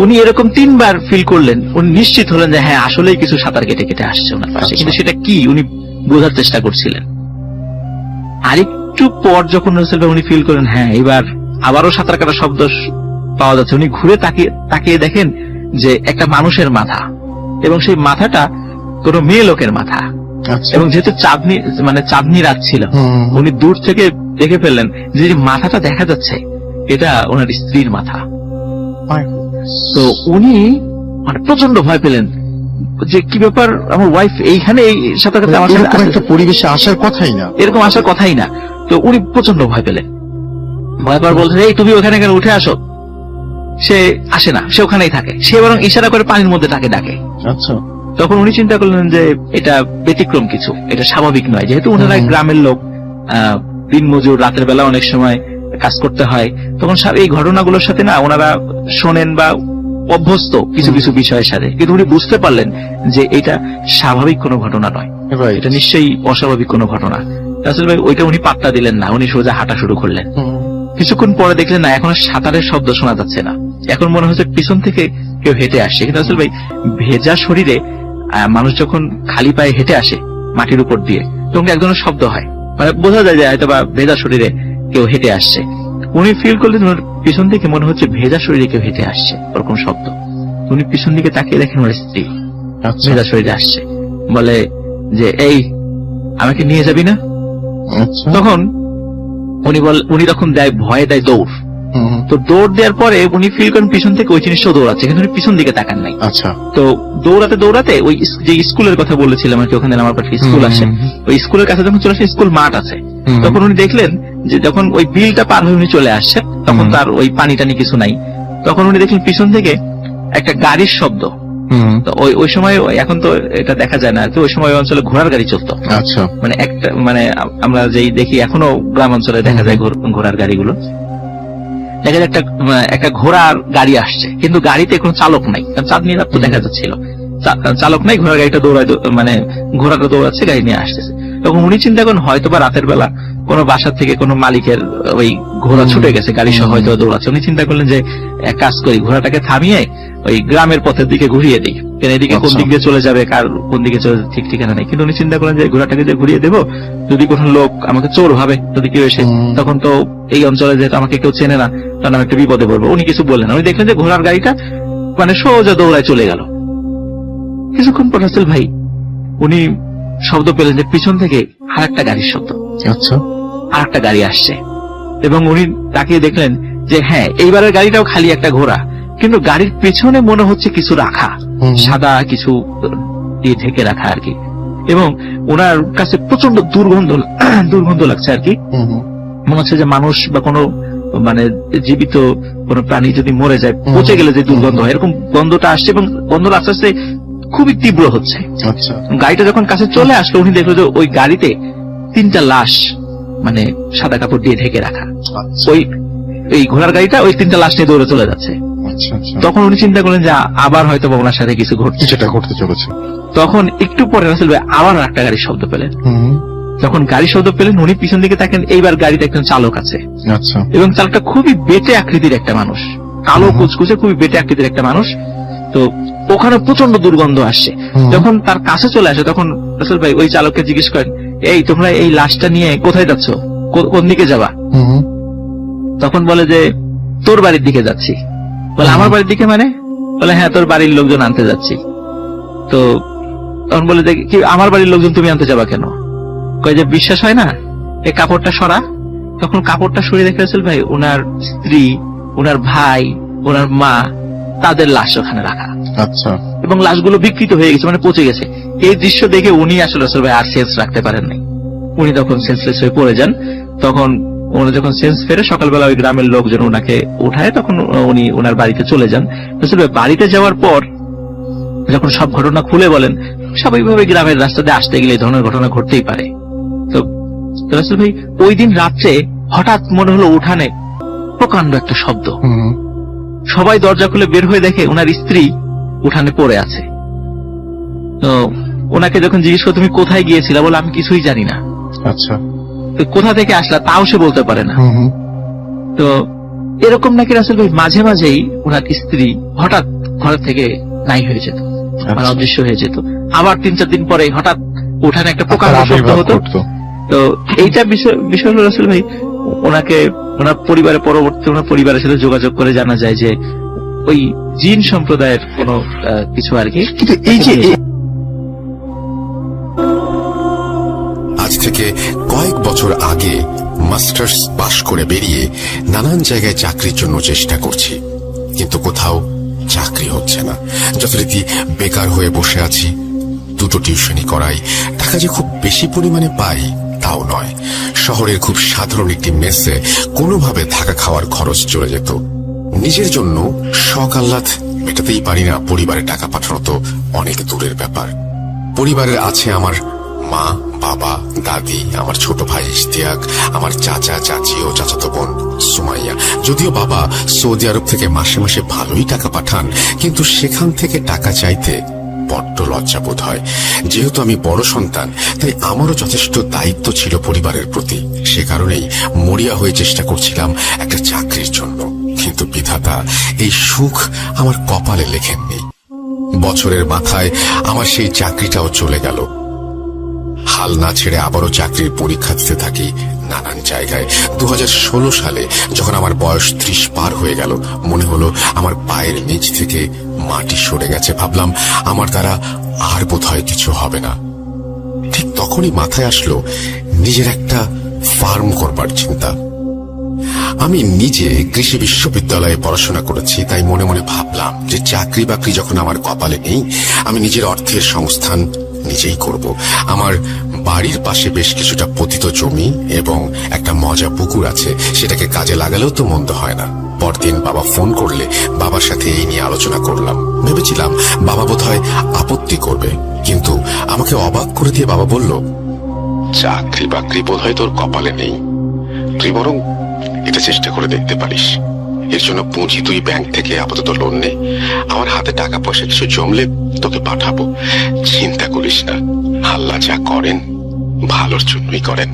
উনি এরকম 3 বার ফিল করলেন, উনি নিশ্চিত হলেন যে হ্যাঁ আসলেই কিছু সাঁতার কেটে কেটে আসছে ওনার পাশে, কিন্তু সেটা কি উনি বোঝার চেষ্টা করছিলেন। আরেকটু পর যখন উনি ফিল করেন হ্যাঁ এবার আবারও সাঁতার কাটা শব্দ পাওয়া যাচ্ছে, উনি ঘুরে তাকিয়ে দেখেন যে একটা মানুষের মাথা, এবং সেই মাথাটা কোনো মেয়ে লোকের মাথা। এবং যেহেতু চাঁদনি রাত ছিল, উনি দূর থেকে দেখে ফেললেন যে মাথাটা দেখা যাচ্ছে এটা ওনার স্ত্রীর মাথা। তো উনি মানে প্রচন্ড ভয় পেলেন যে কি ব্যাপার, আমার ওয়াইফ এইখানে এই সাথে একটা পরিবেশে আসার কথাই না, এরকম আসার কথাই না। তো উনি প্রচন্ড ভয় পেলেন, ভয় পাওয়ার বলছেন এই তুমি ওখানে কেন, উঠে আসো। সে আসে না, সে ওখানেই থাকে, সে বরং ইশারা করে পানির মধ্যে তাকে ডাকে। আচ্ছা, তখন উনি চিন্তা করলেন যে এটা ব্যতিক্রম কিছু, এটা স্বাভাবিক নয়, যেহেতু ওনারা গ্রামের লোক, দিন মজুর, রাতের বেলা অনেক সময় কাজ করতে হয়, তখন এই ঘটনাগুলোর সাথে না ওনারা শোনেন বা অভ্যস্ত কিছু কিছু বিষয়ের সাথে, কিন্তু উনি বুঝতে পারলেন যে এটা স্বাভাবিক কোনো ঘটনা নয়, রাইট। এটা নিশ্চয়ই অস্বাভাবিক কোনো ঘটনা। রাসেল ভাই ওইটা উনি পাত্তা দিলেন না, উনি সোজা হাঁটা শুরু করলেন। কিছুক্ষণ পরে দেখলেন না, এখন আর সাঁতারের শব্দ শোনা যাচ্ছে না, এখন মনে হচ্ছে পিছন থেকে কেউ হেঁটে আসছে। কিন্তু রাসেল ভাই ভেজা শরীরে মানুষ যখন খালি পায়ে হেঁটে আসে মাটির উপর দিয়ে, তখন এক ধরনের শব্দ হয়, মানে বোঝা যায় যে হয়তো বা ভেজা শরীরে কেউ হেঁটে আসছে। উনি ফিল করলেন ওনার পিছন থেকে মনে হচ্ছে ভেজা শরীরে কেউ হেঁটে আসছে, ওরকম শব্দ। উনি পিছন দিকে তাকিয়ে দেখেন ওর স্ত্রী আচ্ছা ভেজা শরীরে আসছে, বলে যে এই আমাকে নিয়ে যাবি না? আচ্ছা। তখন উনি তখন দেয়, ভয়ে দেয় দৌড়। তো দৌড় দেওয়ার পরে উনি ফিল করেন পিছন থেকে ওই জিনিসটাও দৌড়াচ্ছে, কিন্তু উনি পিছন দিকে তাকান নাই। আচ্ছা। তো দৌড়াতে দৌড়াতে ওই যে স্কুলের কথা বলেছিলাম আর কি, ওখানে আমার পাশে স্কুল আসে, ওই স্কুলের কাছে যখন চলে আসে, স্কুল মাঠ আছে, তখন উনি দেখলেন যে যখন ওই বিলটা পার হয়ে উনি চলে আসছে, তখন তার ওই পানি টানি কিছু নাই। তখন উনি দেখলেন পিছন থেকে একটা গাড়ির শব্দ। তো ওই সময়, এখন তো এটা দেখা যায় না, তো ওই সময় ওই অঞ্চলে ঘোড়ার গাড়ি চলতো। আচ্ছা। মানে একটা, মানে আমরা যেই দেখি এখনো গ্রাম অঞ্চলে দেখা যায় ঘোড়ার গাড়িগুলো, দেখা যায় একটা ঘোড়ার গাড়ি আসছে, কিন্তু গাড়িতে কোনো চালক নাই, কারণ চাঁদনি রাত তো দেখা যাচ্ছিল, চালক নাই, ঘোড়ার গাড়িটা দৌড়ায়, মানে ঘোড়াটা দৌড়াচ্ছে, গাড়ি নিয়ে আসতেছে। তখন উনি চিন্তা করেন হয়তো বা রাতের বেলা কোনো বাসা থেকে কোনো মালিকের ওই ঘোড়া ছুটে গেছে, গাড়ি সহ হয়তো দৌড়াচ্ছে। উনি চিন্তা করলেন যে এক কাজ করি, ঘোড়াটাকে থামিয়ে ওই গ্রামের পথের দিকে ঘুরিয়ে দিই, এদিকে কোন দিক দিয়ে চলে যাবে, কার কোন দিকে চলে যাবে ঠিক ঠিকানা নেই। কিন্তু উনি চিন্তা করেন যে ঘোড়াটাকে যে ঘুরিয়ে দেবো, যদি কোনো লোক আমাকে চোর ভাবে, যদি কেউ এসে, তখন তো এই অঞ্চলে যেহেতু আমাকে কেউ চেনে না, তখন আমি একটা বিপদে পড়বো। উনি কিছু বললেন না, উনি দেখলেন যে ঘোড়ার গাড়িটা মানে সোজা দৌড়ায় চলে গেল। কিছুক্ষণ পর রাসেল ভাই উনি শব্দ পেলেন যে পিছন থেকে আরেকটা গাড়ির শব্দ। আচ্ছা। আরেকটা গাড়ি আসছে, এবং উনি তাকিয়ে দেখলেন যে হ্যাঁ, এইবারের গাড়িটাও খালি একটা ঘোড়া, কিন্তু গাড়ির পেছনে মনে হচ্ছে কিছু রাখা, সাদা কিছু দিয়ে ঢেকে রাখা আর কি। এবং ওনার কাছে প্রচন্ড দুর্গন্ধ লাগছে আর কি। মনে হচ্ছে যে মানুষ বা কোনো মানে জীবিত কোনো প্রাণী যদি মরে যায়, পচে গেলে যে দুর্গন্ধ হয়, এরকম গন্ধটা আসছে, এবং গন্ধটা আস্তে আস্তে খুবই তীব্র হচ্ছে। আচ্ছা। গাড়িটা যখন কাছে চলে আসলো, উনি দেখলো যে ওই গাড়িতে 3টা লাশ, মানে সাদা কাপড় দিয়ে ঢেকে রাখা। ওই ঘোড়ার গাড়িটা ওই 3টা লাশ নিয়ে দৌড়ে চলে যাচ্ছে। তখন উনি চিন্তা করলেন যে আবার হয়তো ওনার সাথে কিছু ঘটছে, যেটা ঘটতে চলেছে। তখন একটু পরে রাসেল ভাই আবার একটা গাড়ির শব্দ পেলেন। যখন গাড়ির শব্দ পেলেন, উনি পিছন দিকে তাকেন, এইবার গাড়িতে একজন চালক আছে। আচ্ছা। এবং চালকটা খুবই বেটে আকৃতির একটা মানুষ, কালো কুচকুচে, খুবই বেটে আকৃতির একটা মানুষ। তো ওখানে প্রচন্ড দুর্গন্ধ আসছে। যখন তার কাছে চলে আসে, তখন রাসেল ভাই ওই চালককে জিজ্ঞেস করেন, এই তোমরা এই লাশটা নিয়ে কোথায় যাচ্ছ, কোন দিকে যাবা? তখন বলে যে তোর বাড়ির দিকে যাচ্ছি। বলে আমার বাড়ির দিকে মানে? বলে হ্যাঁ, তোর বাড়ির লোকজন আনতে যাচ্ছি। তো তখন বলে যে কি আমার বাড়ির লোকজন তুমি আনতে যাবা কেন? কয় যে বিশ্বাস হয় না, এই কাপড়টা সরা। তখন কাপড়টা সরিয়ে দেখে রাসেল ভাই ওনার স্ত্রী, ওনার ভাই, ওনার মা, তাদের লাশ ওখানে রাখা। আচ্ছা। এবং লাশগুলো বিকৃত হয়ে গেছে, মানে পচে গেছে। এই দৃশ্য দেখে উনি আসলে রাসেল ভাই আর সেন্স রাখতে পারেন নাই, উনি তখন সেন্সলেস হয়ে পড়ে যান। তখন উনি যখন সেন্স ফেরে, সকালবেলা ওই গ্রামের লোকজন ওনাকে উঠায়, তখন উনি ওনার বাড়িতে চলে যান। রাসেল ভাই বাড়িতে যাওয়ার পর যখন সব ঘটনা খুলে বলেন, স্বাভাবিকভাবে গ্রামের রাস্তা দিয়ে আসতে গেলে এই ধরনের ঘটনা ঘটতেই পারে। তো রাসেল ভাই ওই দিন রাত্রে হঠাৎ মনে হলো উঠানে প্রকাণ্ড একটা শব্দ। সবাই দরজা খুলে বের হয়ে দেখে ওনার স্ত্রী উঠানে পড়ে আছে। তো ওনাকে যখন জিজ্ঞেস করে তুমি কোথায় গিয়েছিলা, বলে আমি কিছুই জানি না। আচ্ছা। তো কোথা থেকে আসলা তাও সে বলতে পারে না। তো এরকম নাকি রাসেল ভাই মাঝে মাঝেই ওনার স্ত্রী হঠাৎ ঘর থেকে নাই হয়ে যেত, মানে অদৃশ্য হয়ে যেত। আবার 3-4 দিন পরে হঠাৎ উঠানে একটা প্রকাণ্ড শব্দ হতো। তো এইটা বিষয় হলো রাসেল ভাই ওনাকে ওনার পরিবারের পরবর্তী ওনার পরিবারের সাথে যোগাযোগ করে জানা যায় যে ওই জিন সম্প্রদায়ের কোনো কিছু আর কি। কিন্তু এই যে আজ থেকে কয়েক বছর আগে মাস্টার্স পাশ করে বেরিয়ে নানান জায়গায় চাকরির জন্য চেষ্টা করছি, কিন্তু কোথাও চাকরি হচ্ছে না। যথারীতি বেকার হয়ে বসে আছি। 2টো টিউশনি করাই, টাকা যে খুব বেশি পরিমাণে পাই তাও নয়। শহরের খুব সাধারণ একটি মেসে কোনোভাবে থাকা খাওয়ার খরচ চলে যেত। নিজের জন্য শখ আহ্লাদ মেটাতেই পারি না, পরিবারে টাকা পাঠানো তো অনেক দূরের ব্যাপার। পরিবারের আছে আমার মা, বাবা, দাদি, আমার ছোট ভাই ইশতিয়াক, আমার চাচা, চাচি ও চাচাতো বোন সুমাইয়া। যদিও বাবা সৌদি আরব থেকে মাসে মাসে ভালোই টাকা পাঠান, কিন্তু সেখান থেকে টাকা চাইতে বড্ড লজ্জাবোধ হয়। যেহেতু আমি বড় সন্তান, তাই আমারও যথেষ্ট দায়িত্ব ছিল পরিবারের প্রতি। সে কারণেই মরিয়া হয়ে চেষ্টা করছিলাম একটা চাকরির জন্য, কিন্তু বিধাতা এই সুখ আমার কপালে লেখেননি। বছরের মাথায় আমার সেই চাকরিটাও চলে গেল। হাল না ছেড়ে আবারও চাকরির পরীক্ষা দিতে থাকি নানান জায়গায়। 2016 সালে যখন আমার বয়স 30 পার হয়ে গেল, মনে হলো আমার পায়ের নিচ থেকে মাটি সরে গেছে। ভাবলাম আমার দ্বারা আর বোধহয় কিছু হবে না। ঠিক তখনই মাথায় আসলো নিজের একটা ফার্ম করবার চিন্তা। আমি নিজে কৃষি বিশ্ববিদ্যালয়ে পড়াশোনা করেছি, তাই মনে মনে ভাবলাম যে চাকরি বাকরি যখন আমার কপালে নেই, আমি নিজের অর্থের সংস্থান নিজেই করব। আমার বাড়ির পাশে বেশ কিছুটা পতিত জমি এবং একটা মজা পুকুর আছে, সেটাকে কাজে লাগালেও তো মন্দ হয় না। পরদিন বাবা ফোন করলে বাবার সাথে এই নিয়ে আলোচনা করলাম। ভেবেছিলাম বাবা বোধহয় আপত্তি করবে, কিন্তু আমাকে অবাক করে দিয়ে বাবা বলল, চাকরি বাকরি বোধহয় তোর কপালে নেই, তুই বরং এটা চেষ্টা করে দেখতে পারিস। এর জন্য পুঁজি তুই ব্যাংক থেকে আপাতত লোন নে, আমার হাতে টাকা পয়সা কিছু জমলে তোকে পাঠাবো। চিন্তা করিস না, আল্লাহ যা করেন ভালোর জন্যই করেন।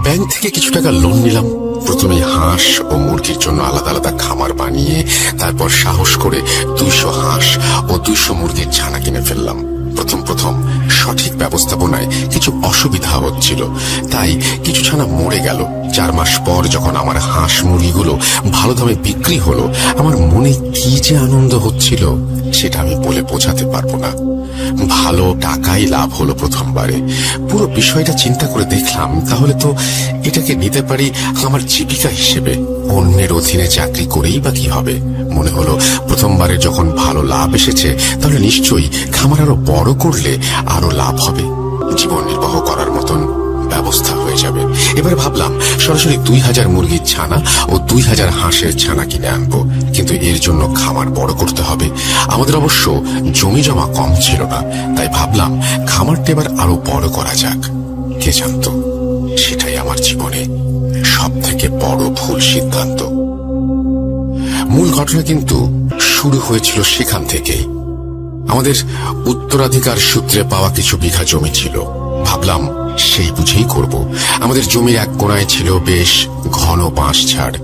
ব্যাংক থেকে কিছু টাকা লোন নিলাম। প্রথমে হাঁস ও মুরগির জন্য আলাদা আলাদা খামার বানিয়ে তারপর সাহস করে 200 হাঁস ও 200 মুরগির ছানা কিনে ফেললাম। প্রথম সঠিক ব্যবস্থাপনায় কিছু অসুবিধা হচ্ছিল, তাই কিছু ছানা মরে গেল। 4 মাস পর যখন আমার হাঁস মুরগিগুলো ভালো দামে বিক্রি হলো, আমার মনে কি যে আনন্দ হচ্ছিল সেটা আমি বলে বোঝাতে পারবো না। ভালো টাকাই লাভ হলো প্রথমবারে। পুরো বিষয়টা চিন্তা করে দেখলাম, তাহলে তো এটাকে নিতে পারি আমার জীবিকা হিসেবে। অন্যের অধীনে চাকরি করেই বা কি হবে। মনে হলো প্রথমবারে যখন ভালো লাভ এসেছে, তাহলে নিশ্চয়ই খামার আরো বড় করলে আরো লাভ হবে, জীবন নির্বাহ করার মতন ব্যবস্থা হয়ে যাবে। এবার ভাবলাম সরাসরি 2000 মুরগির ছানা ও 2000 হাঁসের ছানা কিনে আনবো, কিন্তু এর জন্য খামার বড় করতে হবে। আমাদের অবশ্য জমি জমা কম ছিল না, তাই ভাবলাম খামারটা এবার আরো বড় করা যাক। কে জানতো সেটাই আমার জীবনে সব থেকে বড় ভুল সিদ্ধান্ত। মূল ঘটনা কিন্তু শুরু হয়েছিল সেখান থেকেই। আমাদের উত্তরাধিকার সূত্রে পাওয়া কিছু বিঘা জমি ছিল, ভাবলাম সেই বুঝেই করব। আমাদের জমির এক কোণায় ছিল বেশ ঘন বাঁশ ঝাড়।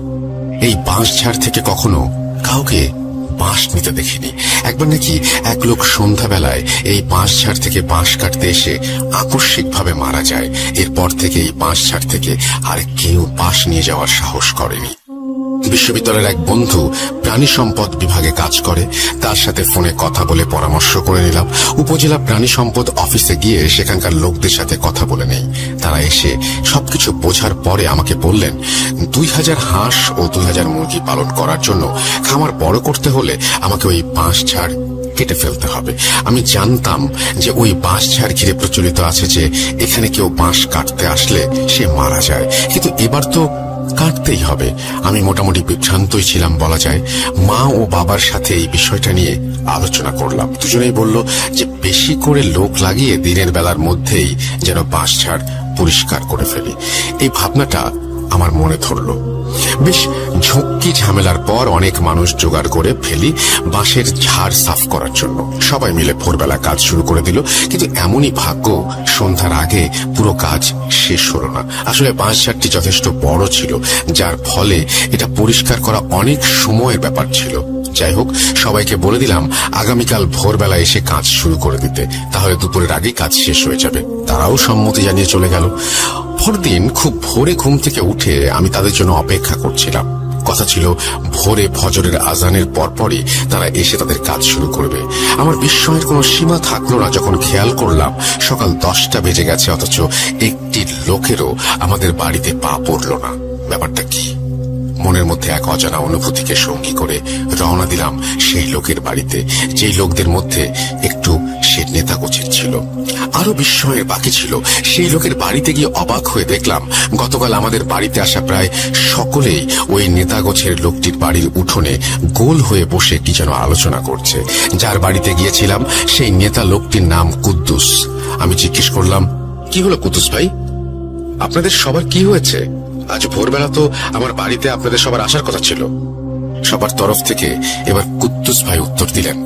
এই বাঁশ ঝাড় থেকে কখনো কাউকে বাঁশ নিতে দেখিনি। একবার নাকি এক লোক সন্ধ্যাবেলায় এই বাঁশ ঝাড় থেকে বাঁশ কাটতে এসে আকস্মিকভাবে মারা যায়। এরপর থেকে এই বাঁশ ঝাড় থেকে আর কেউ বাঁশ নিয়ে যাওয়ার সাহস করেনি। বিশ্ববিদ্যালয়ের এক বন্ধু প্রাণী সম্পদ বিভাগে কাজ করে, তার সাথে ফোনে কথা বলে পরামর্শ করে নিলাম। উপজেলা প্রাণী সম্পদ অফিসে গিয়ে সেখানকার লোকদের সাথে কথা বলে নেই। তারা এসে সবকিছু বোঝার পরে আমাকে বললেন, 2000 হাঁস ও 2000 মুরগি পালন করার জন্য খামার বড় করতে হলে আমাকে ওই বাঁশ ঝাড় কেটে ফেলতে হবে। আমি জানতাম যে ওই বাঁশ ঝাড় ঘিরে প্রচলিত আছে যে এখানে কেউ বাঁশ কাটতে আসলে সে মারা যায়, কিন্তু এবার তো কাটতেই হবে। আমি মোটামুটি বিভ্রান্তই ছিলাম বলা যায়। মা ও বাবার সাথে এই বিষয়টা নিয়ে আলোচনা করলাম। দুজনেই বলল যে বেশি করে লোক লাগিয়ে দিনের বেলার মধ্যেই যেন বাঁশঝাড় পরিষ্কার করে ফেলি। এই ভাবনাটা আমার মনে ধরলো। বেশ ঝক্কি ঝামেলার পর অনেক মানুষ জোগাড় করে ফেলি বাঁশের ঝাড় সাফ করার জন্য। সবাই মিলে ভোরবেলা কাজ শুরু করে দিল, কিন্তু এমনই ভাগ্য সন্ধ্যার আগে পুরো কাজ শেষ হলো না। আসলে বাঁশঝাড়টি যথেষ্ট বড় ছিল, যার ফলে এটা পরিষ্কার করা অনেক সময়ের ব্যাপার ছিল। যাই হোক, সবাইকে বলে দিলাম আগামীকাল ভোরবেলা এসে কাজ শুরু করে দিতে, তাহলে দুপুরের আগেই কাজ শেষ হয়ে যাবে। তারাও সম্মতি জানিয়ে চলে গেল। পরদিন খুব ভোরে ঘুম থেকে উঠে আমি তাদের জন্য অপেক্ষা করছিলাম। কথা ছিল ভোরে ফজরের আজানের পরপরই তারা এসে তাদের কাজ শুরু করবে। আমার বিস্ময়ের কোনো সীমা থাকলো না যখন খেয়াল করলাম সকাল 10টা বেজে গেছে, অথচ একটি লোকেরও আমাদের বাড়িতে পা পড়ল না। ব্যাপারটা কি? মনের মধ্যে এক অজানা অনুভূতিকে সঙ্গী করে রওনা দিলাম সেই লোকের বাড়িতে, যেই লোকদের মধ্যে একটু সে নেতা গোছের ছিল। আরো বিস্ময়ের বাকি ছিল, সেই লোকের বাড়িতে গিয়ে অবাক হয়ে দেখলাম গতকাল আমাদের বাড়িতে আসা প্রায় সকলেই ওই নেতা গোছের লোকটির বাড়ির উঠোনে গোল হয়ে বসে কি যেন আলোচনা করছে। যার বাড়িতে গিয়েছিলাম সেই নেতা লোকটির নাম কুদ্দুস। আমি জিজ্ঞেস করলাম, কি হলো কুদ্দুস ভাই, আপনাদের সবার কি হয়েছে? আজ ভোরবেলা তো আমার বাড়িতে আপনাদের সবার আসার কথা ছিল। সবার তরফ থেকে এবার কুদ্দুস ভাই উত্তর দিলেন,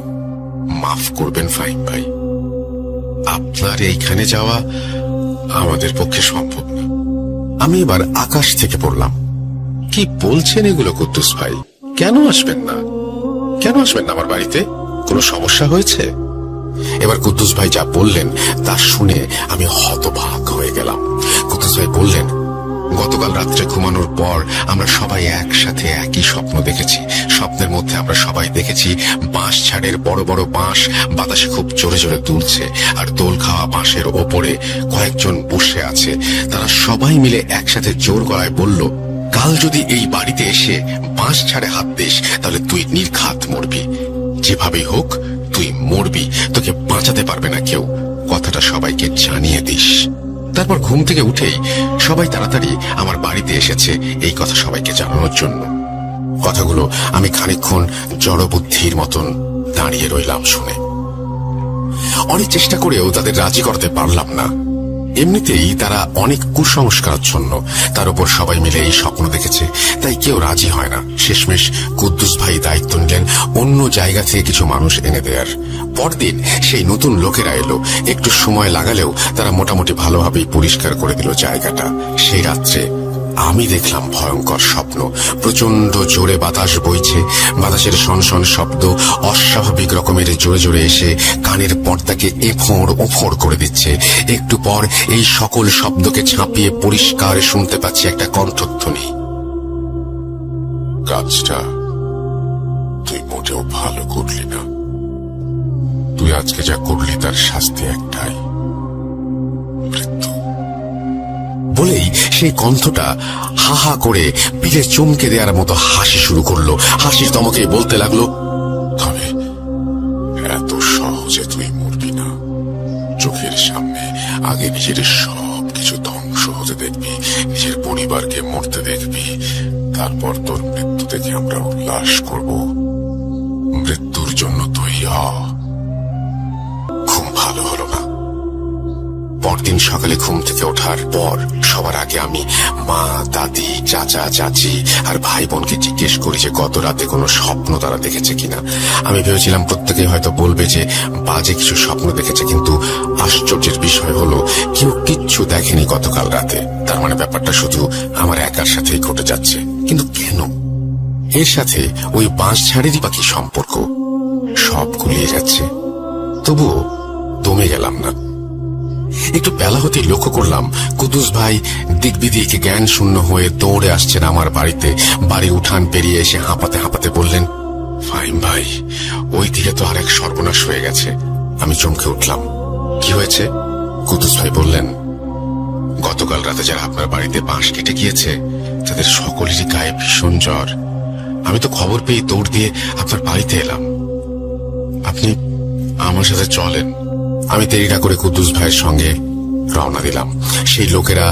মাফ করবেন ফাহিম ভাই, আপনার এইখানে যাওয়া আমাদের পক্ষে সম্ভব না। আমি এবার আকাশ থেকে পড়লাম, কি বলছেন এগুলো কুদ্দুস ভাই? কেন আসবেন না? কেন আসবেন না আমার বাড়িতে? কোনো সমস্যা হয়েছে? এবার কুদ্দুস ভাই যা বললেন তা শুনে আমি হতবাক হয়ে গেলাম। কুদ্দুস ভাই বললেন, গতকাল রাত্রে ঘুমানোর পর আমরা সবাই একসাথে একই স্বপ্ন দেখেছি। স্বপ্নের মধ্যে আমরা সবাই দেখেছি বাঁশ ঝাড়ের বড় বড় বাঁশ বাতাসে খুব জোরে জোরে দুলছে, আর দোল খাওয়া বাঁশের ওপরে কয়েকজন বসে আছে। তারা সবাই মিলে একসাথে জোর গলায় বলল, কাল যদি এই বাড়িতে এসে বাঁশ ঝাড়ে হাত দিস তাহলে তুই নির্ঘাত মরবি, যেভাবেই হোক তুই মরবি, তোকে বাঁচাতে পারবে না কেউ, কথাটা সবাইকে জানিয়ে দিস। তারপর ঘুম থেকে উঠেই সবাই তাড়াতাড়ি আমার বাড়িতে এসেছে এই কথা সবাইকে জানানোর জন্য। কথাগুলো আমি খানিকক্ষণ জড়বুদ্ধির মতন দাঁড়িয়ে রইলাম শুনে। অনেক চেষ্টা করেও তাদের রাজি করতে পারলাম না। এমনিতেই তারা অনেক কুসংস্কারাচ্ছন্ন, তার উপর সবাই মিলে এই স্বপ্ন দেখেছে, তাই কেউ রাজি হয় না। শেষমেশ কুদ্দুস ভাই দায়িত্ব নিলেন অন্য জায়গা থেকে কিছু মানুষ এনে দেয়ার। পরদিন সেই নতুন লোকেরা এলো, একটু সময় লাগালেও তারা মোটামুটি ভালোভাবেই পরিষ্কার করে দিল জায়গাটা। সেই রাত্রে আমি দেখলাম ভয়ঙ্কর স্বপ্ন। প্রচন্ড জোরে বাতাস বইছে, বাতাসের সনসন শব্দ অস্বাভাবিক রকমের জোরে জোরে এসে কানের পর্দাকে এফোঁড় ওফোড় করে দিচ্ছে। একটু পর এই সকল শব্দকে ছাপিয়ে পরিষ্কার শুনতে পাচ্ছি একটা কণ্ঠধ্বনি, কাজটা তুই মোটেও ভালো করলি না, তুই আজকে যা করলি তার শাস্তি একটাই, মৃত্যু। বলেই সেই কণ্ঠটা হা হা করে পিঠে চমকে দেওয়ার মতো হাসি শুরু করলো। হাসির ধমকে বলতে লাগলো, তবে এত সহজে তুই মরবি না, চোখের সামনে আগে নিজের সব কিছু ধ্বংস হতে দেখবি, নিজের পরিবারকে মরতে দেখবি, তারপর তোর মৃত্যু দেখে আমরা উল্লাস করব। মৃত্যুর জন্য তুই ঘুম ভালো হলো না। পরদিন সকালে ঘুম থেকে ওঠার পর সবার আগে আমি মা, দাদি, চাচা, চাচি আর ভাই বোনকে জিজ্ঞেস করি যে গত রাতে কোনো স্বপ্ন তারা দেখেছে কিনা। আমি ভেবেছিলাম প্রত্যেকেই হয়তো বলবে যে বাজে কিছু স্বপ্ন দেখেছে, কিন্তু আশ্চর্যের বিষয় হলো কেউ কিচ্ছু দেখেনি গতকাল রাতে। তার মানে ব্যাপারটা শুধু আমার একার সাথেই ঘটে যাচ্ছে। কিন্তু কেন? এর সাথে ওই বাঁশ ঝাড়েরই বা কি সম্পর্ক? সব গুলিয়ে যাচ্ছে, তবুও দমে গেলাম না। একটু বেলা হতেই লক্ষ্য করলাম কুদ্দুস ভাই দিকবিদিক জ্ঞান শূন্য হয়ে দৌড়ে আসছেন আমার বাড়িতে। বাড়ির উঠান পেরিয়ে এসে হাঁপাতে হাঁপাতে বললেন, ফাহিম ভাই, ওই দিকে তো আর এক সর্বনাশ হয়ে গেছে। আমি চমকে উঠলাম, কি হয়েছে? কুদ্দুস ভাই বললেন, গতকাল রাতে যারা আপনার বাড়িতে বাঁশ কেটে গিয়েছে তাদের সকলেরই গায়ে ভীষণ জ্বর। আমি তো খবর পেয়ে দৌড় দিয়ে আপনার বাড়িতে এলাম, আপনি আমার সাথে চলেন। আমি দেরি না করে কুদ্দুস ভাইয়ের সঙ্গে রওনা দিলাম। সেই লোকেরা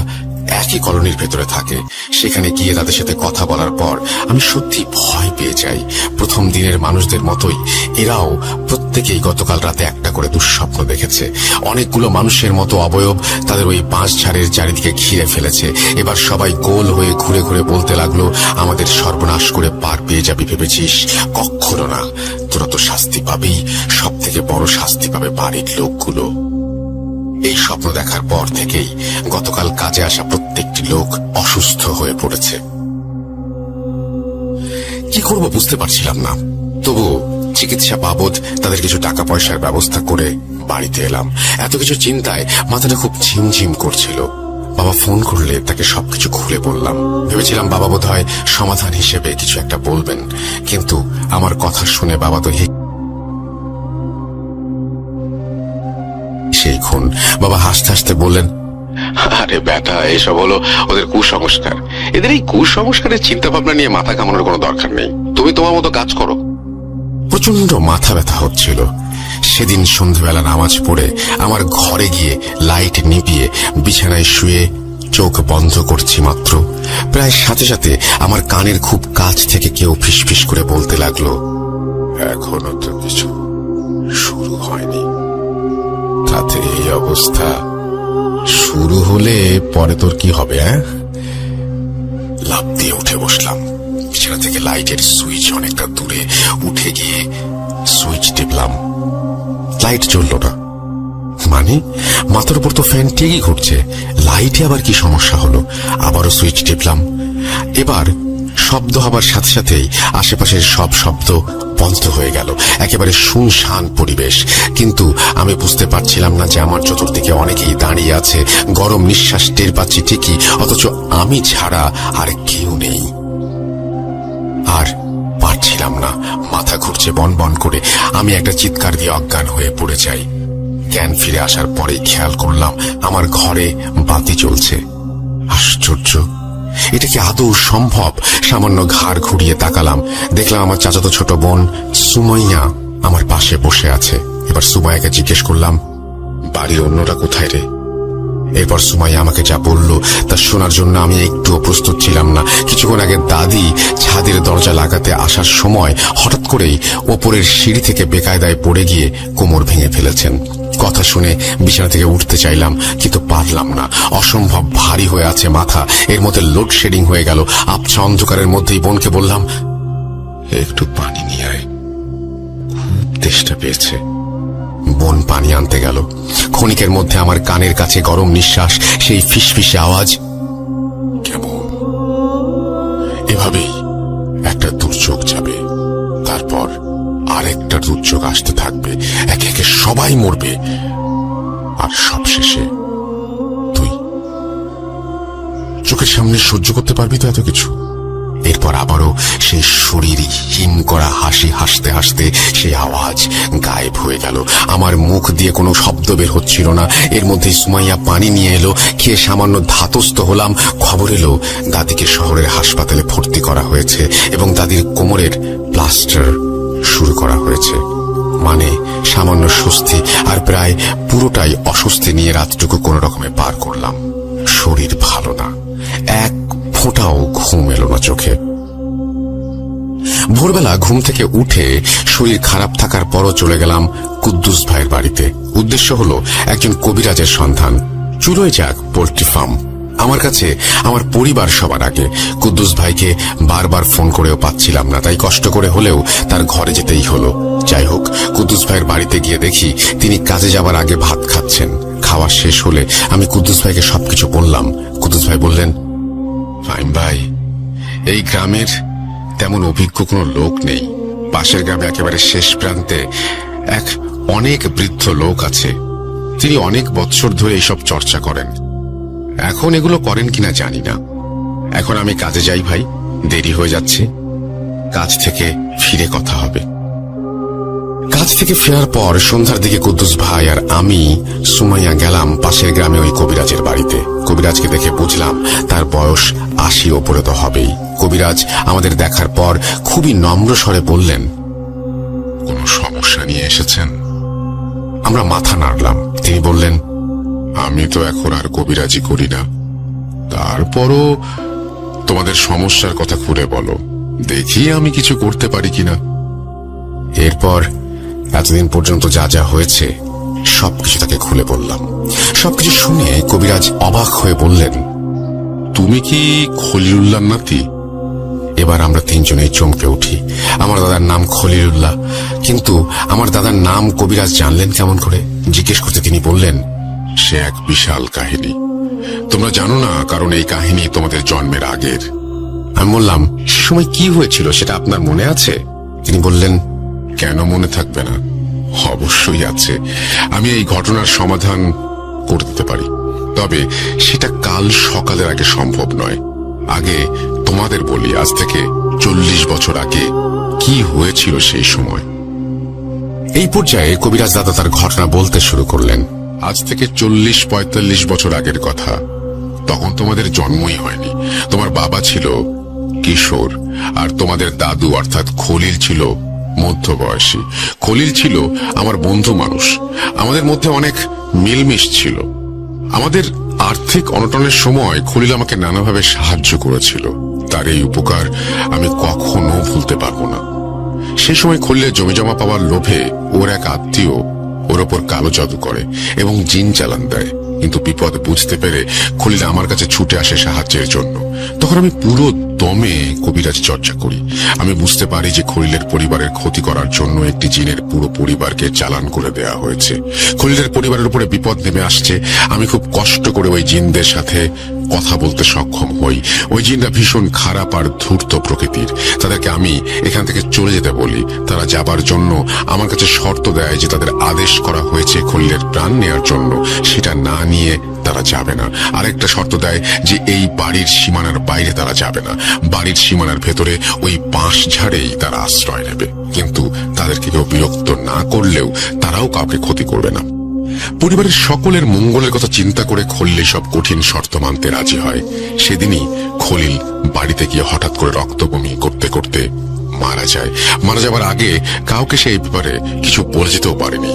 একই কলোনির ভেতরে থাকে। সেখানে গিয়ে তাদের সাথে কথা বলার পর আমি সত্যি ভয় পেয়ে যাই। প্রথম দিনের মানুষদের মতোই এরাও প্রত্যেকেই গতকাল রাতে একটা করে দুঃস্বপ্ন দেখেছে। অনেকগুলো মানুষের মতো অবয়ব তাদের ওই বাঁশ ঝাড়ের চারিদিকে ঘিরে ফেলেছে। এবার সবাই গোল হয়ে ঘুরে ঘুরে বলতে লাগলো, আমাদের সর্বনাশ করে পার পেয়ে যাবি ভেবেছিস? কখনো না, তোরা তো শাস্তি পাবেই, সব থেকে বড় শাস্তি পাবে বাড়ির লোকগুলো। এই স্বপ্ন দেখার পর থেকেই গতকাল কাজে আসা প্রত্যেকটি লোক অসুস্থ হয়ে পড়েছে। কি করব বুঝতে পারছিলাম না, তবু চিকিৎসা বাবদ তাদের কিছু টাকা পয়সার ব্যবস্থা করে বাড়িতে এলাম। এত কিছু চিন্তায় মাথাটা খুব ঝিমঝিম করছিল। বাবা ফোন করলে তাকে সবকিছু খুলে বললাম। ভেবেছিলাম বাবা বোধহয় সমাধান হিসেবে কিছু একটা বলবেন, কিন্তু আমার কথা শুনে বাবা তো সেই খুন। বাবা হাসতে হাসতে বললেন, আরে বেটা, এসব হলো ওদের কুসংস্কার। এদের এই কুসংস্কারের চিন্তা ভাবনা নিয়ে মাথা ঘামানোর কোনো দরকার নেই, তুমি তোমার মতো কাজ করো। প্রচন্ড মাথা ব্যথা হচ্ছিল। সেদিন সন্ধ্যাবেলা নামাজ পড়ে আমার ঘরে গিয়ে লাইট নিভিয়ে বিছানায় শুয়ে চোখ বন্ধ করছি মাত্র, প্রায় সাথে সাথে আমার কানের খুব কাছ থেকে কেউ ফিসফিস করে বলতে লাগলো, এখনো তো কিছু শুরু হয়নি। তাতে এই অবস্থা, শুরু হলে পরে তোর কি হবে? লাফ দিয়ে উঠে বসলাম। বিছানা থেকে লাইটের সুইচ অনেকটা দূরে উঠে গিয়ে সুইচ টিপলাম। লাইট জ্বলল না। মানে মাথার উপর তো ফ্যান ঠিকই ঘুরছে, লাইটে আবার কি সমস্যা হলো? আবারও সুইচ টিপলাম। এবার শব্দ হবার সাথে সাথেই আশেপাশের সব শব্দ বন্ধ হয়ে গেল, একেবারে শুনশান পরিবেশ। কিন্তু আমি বুঝতে পারছিলাম না যে আমার চতুর্দিকে অনেকেই দাঁড়িয়ে আছে, গরম নিঃশ্বাস টের পাচ্ছি ঠিকই, অথচ আমি ছাড়া আর কেউ নেই। আর পারছিলাম না, মাথা ঘুরছে বনবন করে। আমি একটা চিৎকার দিয়ে অজ্ঞান হয়ে পড়ে যাই। জ্ঞান ফিরে আসার পরেই খেয়াল করলাম আমার ঘরে বাতি জ্বলছে। আশ্চর্য, এটা কি আদৌ সম্ভব? সামান্য ঘাড় ঘুরিয়ে তাকালাম, দেখলাম আমার চাচাতো ছোট বোন সুমাইয়া আমার পাশে বসে আছে। এবার সুমাইয়াকে জিজ্ঞেস করলাম, বাড়ির অন্যরা কোথায় রে? এরপর সুমাইয়া আমাকে যা বলল তা শোনার জন্য আমি একটুও প্রস্তুত ছিলাম না। কিছুক্ষণ আগে দাদি ছাদের দরজা লাগাতে আসার সময় হঠাৎ করেই ওপরের সিঁড়ি থেকে বেকায়দায় পড়ে গিয়ে কোমর ভেঙে ফেলেছেন। কথা শুনে বিছানা থেকে উঠতে চাইলাম, কিন্তু পারলাম না। অসম্ভব ভারী হয়ে আছে মাথা। এর মধ্যে লোডশেডিং হয়ে গেল। আবছা অন্ধকারের মধ্যেই বোনকে বললাম, একটু পানি নিয়ে আয়, খুব তেষ্টা পেয়েছে। বোন পানি আনতে গেল। ক্ষণিকের মধ্যে আমার কানের কাছে গরম নিঃশ্বাস, সেই ফিসফিসে আওয়াজ। কেমন এভাবেই একটা দুর্যোগ যাবে, তারপর আরেকটা দুর্যোগ আসতে থাকবে, একে একে সবাই মরবে, আর সবশেষে তুই। চোখের সামনে সহ্য করতে পারবি তো এত কিছু? এরপর আবারও সেই শরীর হিম করা হাসি, হাসতে হাসতে সেই আওয়াজ গায়েব হয়ে গেল। আমার মুখ দিয়ে কোনো শব্দ বের হচ্ছিল না। এর মধ্যে সুমাইয়া পানি নিয়ে এলো, খেয়ে সামান্য ধাতস্থ হলাম। খবর এলো দাদিকে শহরের হাসপাতালে ভর্তি করা হয়েছে এবং দাদির কোমরের প্লাস্টার শুরু করা হয়েছে। মানে সামান্য স্বস্তি, আর প্রায় পুরোটাই অস্বস্তি নিয়ে রাতটুকু কোনো রকমে পার করলাম। শরীর ভালো না, এক ফোঁটাও ঘুম এলো না চোখে। ভোরবেলা ঘুম থেকে উঠে শরীর খারাপ থাকার পরও চলে গেলাম কুদ্দুস ভাইয়ের বাড়িতে। উদ্দেশ্য হলো একজন কবিরাজের সন্ধান। চুলোয় যাক পোল্ট্রি ফার্ম। আমার কাছে আমার পরিবার সবার আগে। কুদ্দুস ভাইকে বারবার ফোন করেও পাচ্ছিলাম না, তাই কষ্ট করে হলেও তার ঘরে যেতেই হলো। যাই হোক, কুদ্দুস ভাইয়ের বাড়িতে গিয়ে দেখি তিনি কাজে যাবার আগে ভাত খাচ্ছেন। খাওয়া শেষ হলে আমি কুদ্দুস ভাইকে সবকিছু বললাম। কুদ্দুস ভাই বললেন, ফাইম ভাই, এই গ্রামের তেমন অভিজ্ঞ কোনো লোক নেই। পাশের গ্রামে একেবারে শেষ প্রান্তে এক অনেক বৃদ্ধ লোক আছে, তিনি অনেক বৎসর ধরে এইসব চর্চা করেন। এখন এগুলো করেন কিনা জানি না। এখন আমি কাজে যাই ভাই, দেরি হয়ে যাচ্ছে। কাজ থেকে ফিরে কথা হবে। কাজ থেকে ফেরার পর সন্ধ্যার দিকে কুদ্দুস ভাই আর আমি সুমাইয়া গেলাম পাশের গ্রামে ওই কবিরাজের বাড়িতে। কবিরাজকে দেখে বুঝলাম তার বয়স ৮০ ওপরে তো হবেই। কবিরাজ আমাদের দেখার পর খুবই নম্র স্বরে বললেন, কোনো সমস্যা নিয়ে এসেছেন? আমরা মাথা নাড়লাম। তিনি বললেন, আমি তো এখন আর কবিরাজি করি না, তারপরও তোমাদের সমস্যার কথা খুলে বলো, দেখি আমি কিছু করতে পারি কিনা। এরপর এতদিন পর্যন্ত যা যা হয়েছে সবকিছু তাকে খুলে বললাম। সবকিছু শুনে কবিরাজ অবাক হয়ে বললেন, তুমি কি খলিলুল্লাহ নাতি? এবার আমরা তিনজনেই চমকে উঠি। আমার দাদার নাম খলিলুল্লাহ, কিন্তু আমার দাদার নাম কবিরাজ জানলেন কেমন করে? জিজ্ঞেস করতে তিনি বললেন, সে এক বিশাল কাহিনী, তোমরা জানো না, কারণ এই কাহিনী তোমাদের জন্মের আগের। আমি বললাম, সে সময় কি হয়েছিল সেটা আপনার মনে আছে? তিনি বললেন, কেন মনে থাকবে না, অবশ্যই আছে। আমি এই ঘটনার সমাধান করে দিতে পারি, তবে সেটা কাল সকালের আগে সম্ভব নয়। আগে তোমাদের বলি, আজ থেকে ৪০ বছর আগে কি হয়েছিল সেই সময়। এই পর্যায়ে কবিরাজ দাদা তার ঘটনা বলতে শুরু করলেন। আজ থেকে ৪০-৪৫ বছর আগের কথা। তখন তোমাদের জন্মই হয়নি। তোমার বাবা ছিল কিশোর, আর তোমাদের দাদু অর্থাৎ খলিল ছিল মধ্যবয়সী। খলিল ছিল আমার বন্ধু মানুষ, আমাদের মধ্যে অনেক মিলমিশ ছিল। আমাদের আর্থিক অনটনের সময় খলিল আমাকে নানাভাবে সাহায্য করেছিল। তার এই উপকার আমি কখনো ভুলতে পারবো না। সেই সময় খলিলের জমিজমা পাওয়ার লোভে ওর এক আত্মীয় ওর ওপর কালো জাদু করে এবং জিন চালান দেয়। কিন্তু বিপদ বুঝতে পেরে খলিল আমার কাছে ছুটে আসে সাহায্যের জন্য। তখন আমি পুরো দমে কবিরাজ চর্চা করি। আমি বুঝতে পারি যে খলিলের পরিবারের ক্ষতি করার জন্য একটি জিনের পুরো পরিবারকে চালান করে দেয়া হয়েছে। খলিলের পরিবারের উপরে বিপদ নেমে আসছে। আমি খুব কষ্ট করে ওই জিনদের সাথে কথা বলতে সক্ষম হই। ওই জিনরা ভীষণ খারাপ আর ধূর্ত প্রকৃতির। তাদেরকে আমি এখান থেকে চলে যেতে বলি। তারা যাবার জন্য আমার কাছে শর্ত দেয় যে তাদের আদেশ করা হয়েছে খলিলের প্রাণ নেয়ার জন্য, সেটা না নিয়ে তারা যাবে না। আরেকটা শর্ত দেয় যে এই বাড়ির সীমানার বাইরে তারা যাবে না, বাড়ির সীমানার ভেতরে ওই বাঁশ ঝাড়েই তারা আশ্রয় নেবে। কিন্তু তাদেরকে কেউ বিরক্ত না করলেও তারাও কাউকে ক্ষতি করবে না। পরিবারের সকলের মঙ্গলের কথা চিন্তা করে খলিল সব কঠিন শর্ত মানতে রাজি হয়। সেদিনই খলিল বাড়িতে গিয়ে হঠাৎ করে রক্ত বমি করতে করতে মারা যায়। মারা যাবার আগে কাউকে সে এই ব্যাপারে কিছু বলে যেতেও পারেনি।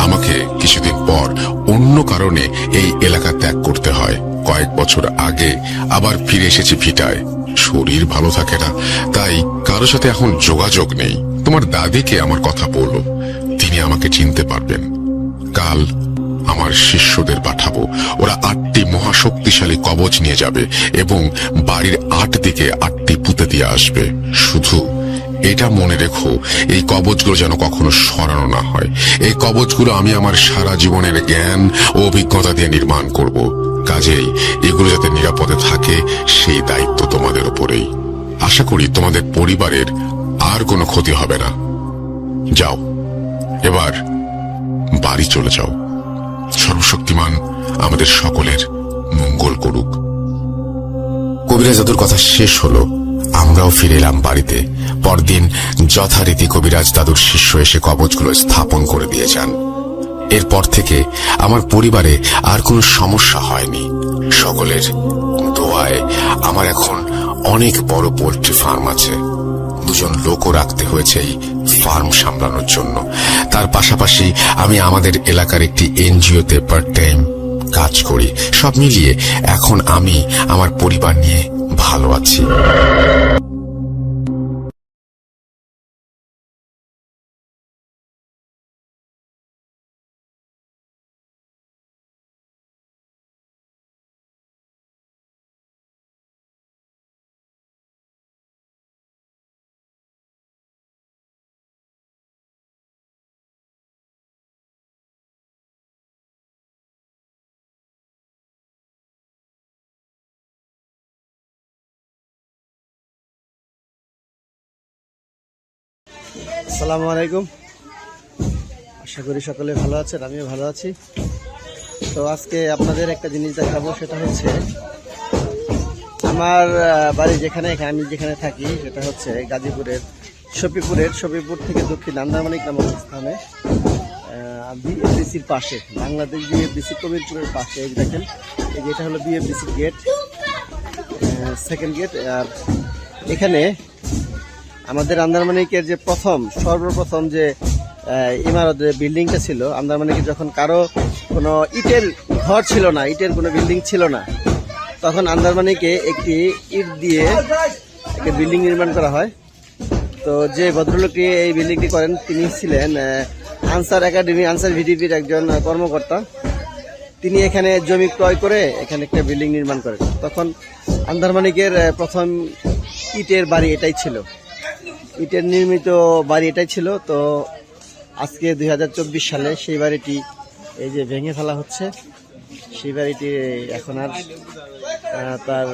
আমাকে কিছুদিন পর অন্য কারণে এই এলাকা ত্যাগ করতে হয়। কয়েক বছর আগে আবার ফিরে এসেছি ভিটায়। শরীর ভালো থাকে না, তাই কারোর সাথে এখন যোগাযোগ নেই। তোমার দাদিকে আমার কথা বলো, তিনি আমাকে চিনতে পারবেন। কাল আমার শিষ্যদের পাঠাবো। ওরা 8টি মহাশক্তিশালী কবচ নিয়ে যাবে এবং বাড়ির 8 দিকে 8টি পুঁতে দিয়ে আসবে। শুধু এটা মনে রেখো, এই কবচগুলো যেন কখনো সরানো না হয়। এই কবচগুলো আমি আমার সারা জীবনের জ্ঞান ও অভিজ্ঞতা দিয়ে নির্মাণ করব। কাজেই এগুলো যাতে নিরাপদে থাকে সেই দায়িত্ব তোমাদের উপরেই। আশা করি তোমাদের পরিবারের আর কোনো ক্ষতি হবে না। যাও, এবার বাড়ি চলে যাও। সর্বশক্তিমান আমাদের সকলের মঙ্গল করুক। কবিরাজ দাদুর কথা শেষ হলো। আমরাও ফিরে এলাম বাড়িতে। পরদিন যথারীতি কবিরাজ দাদুর শিষ্য এসে কবচগুলো স্থাপন করে দিয়ে যান। এরপর থেকে আমার পরিবারে আর কোনো সমস্যা হয়নি। সকলের দোয়ায় আমার এখন অনেক বড় পোল্ট্রি ফার্ম আছে। 2জন লোকও রাখতে হয়েছে এই ফার্ম সামলানোর জন্য। তার পাশাপাশি আমি আমাদের এলাকার একটি এনজিওতে পার্ট টাইম কাজ করি। সব মিলিয়ে এখন আমি আমার পরিবার নিয়ে ভালো আছি। আসসালামু আলাইকুম, আশা করি সকলে ভালো আছেন, আমিও ভালো আছি। তো আজকে আপনাদের একটা জিনিস দেখাবো, সেটা হচ্ছে আমার বাড়ি যেখানে, আমি যেখানে থাকি সেটা হচ্ছে গাজীপুরের শফিপুর থেকে দক্ষিণ আন্দারমানিক নামক স্থানে বিএফডিসির পাশে, বাংলাদেশ বিএফডিসি কবিরপুরের পাশে। এই দেখেন, এই যেটা হলো বিএফডিসির গেট, সেকেন্ড গেট। আর এখানে আমাদের আন্দারমানিকের যে সর্বপ্রথম যে ইমারত বিল্ডিংটা ছিল, আন্দারমানিকে যখন কারো কোনো ইটের ঘর ছিল না, ইটের কোনো বিল্ডিং ছিল না, তখন আন্দারমানিকে একটি ইট দিয়ে একটা বিল্ডিং নির্মাণ করা হয়। তো যে ভদ্রলোকটি এই বিল্ডিংটি করেন তিনি ছিলেন আনসার একাডেমি, আনসার ভিডিপির একজন কর্মকর্তা। তিনি এখানে জমি ক্রয় করে এখানে একটা বিল্ডিং নির্মাণ করেন। তখন আন্দারমানিকের প্রথম ইটের বাড়ি এটাই ছিল, ইটের নির্মিত বাড়ি এটাই ছিল। তো আজকে 2024 সালে সেই বাড়িটি এই যে ভেঙে ফেলা হচ্ছে। সেই বাড়িটি এখন আর তার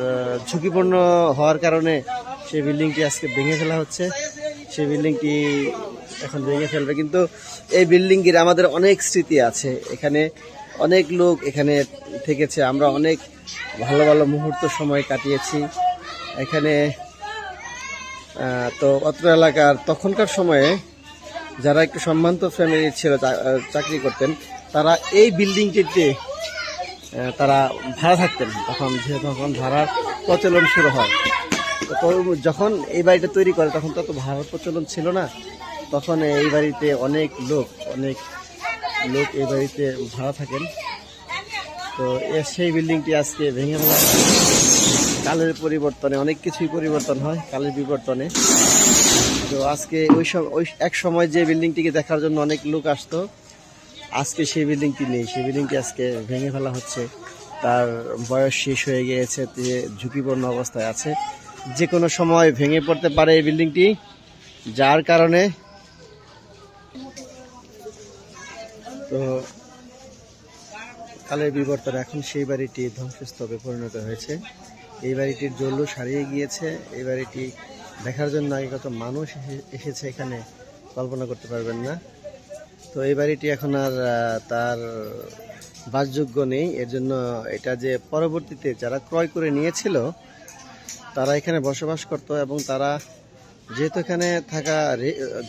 ঝুঁকিপূর্ণ হওয়ার কারণে সেই বিল্ডিংটি আজকে ভেঙে ফেলা হচ্ছে। সেই বিল্ডিংটি এখন ভেঙে ফেলবে, কিন্তু এই বিল্ডিংটির আমাদের অনেক স্মৃতি আছে। এখানে অনেক লোক এখানে থেকেছে, আমরা অনেক ভালো ভালো মুহূর্ত সময় কাটিয়েছি এখানে। তো অত্র এলাকার তখনকার সময়ে যারা একটু সম্ভ্রান্ত ফ্যামিলির ছিল, চাকরি করতেন, তারা এই বিল্ডিংটিতে তারা ভাড়া থাকতেন। তখন ভাড়ার প্রচলন শুরু হয়। তো যখন এই বাড়িটা তৈরি করে তখন তো ভাড়ার প্রচলন ছিল না। তখন এই বাড়িতে অনেক লোক এই বাড়িতে ভাড়া থাকেন। তো সেই বিল্ডিংটি আজকে ভেঙে ফেলা হয়। কালের পরিবর্তনে অনেক কিছুই পরিবর্তন হয়, কালের বিবর্তনে। তো আজকে ওই এক সময় যে বিল্ডিংটিকে দেখার জন্য অনেক লোক আসতো, আজকে সেই বিল্ডিংটি নেই। সেই বিল্ডিংটি আজকে ভেঙে ফেলা হচ্ছে। তার বয়স শেষ হয়ে গিয়েছে, ঝুঁকিপূর্ণ অবস্থায় আছে, যে কোনো সময় ভেঙে পড়তে পারে এই বিল্ডিংটি, যার কারণে তো কালের বিবর্তনে এখন সেই বাড়িটি ধ্বংসস্তূপে পরিণত হয়েছে। এই বাড়িটির জল্লু সারিয়ে গিয়েছে। এই বাড়িটি দেখার জন্য আগে কত মানুষ এসেছে এখানে, কল্পনা করতে পারবেন না। তো এই বাড়িটি এখন আর তার বাসযোগ্য নেই। এর জন্য এটা যে পরবর্তীতে যারা ক্রয় করে নিয়েছিল তারা এখানে বসবাস করত, এবং তারা যেহেতু এখানে থাকা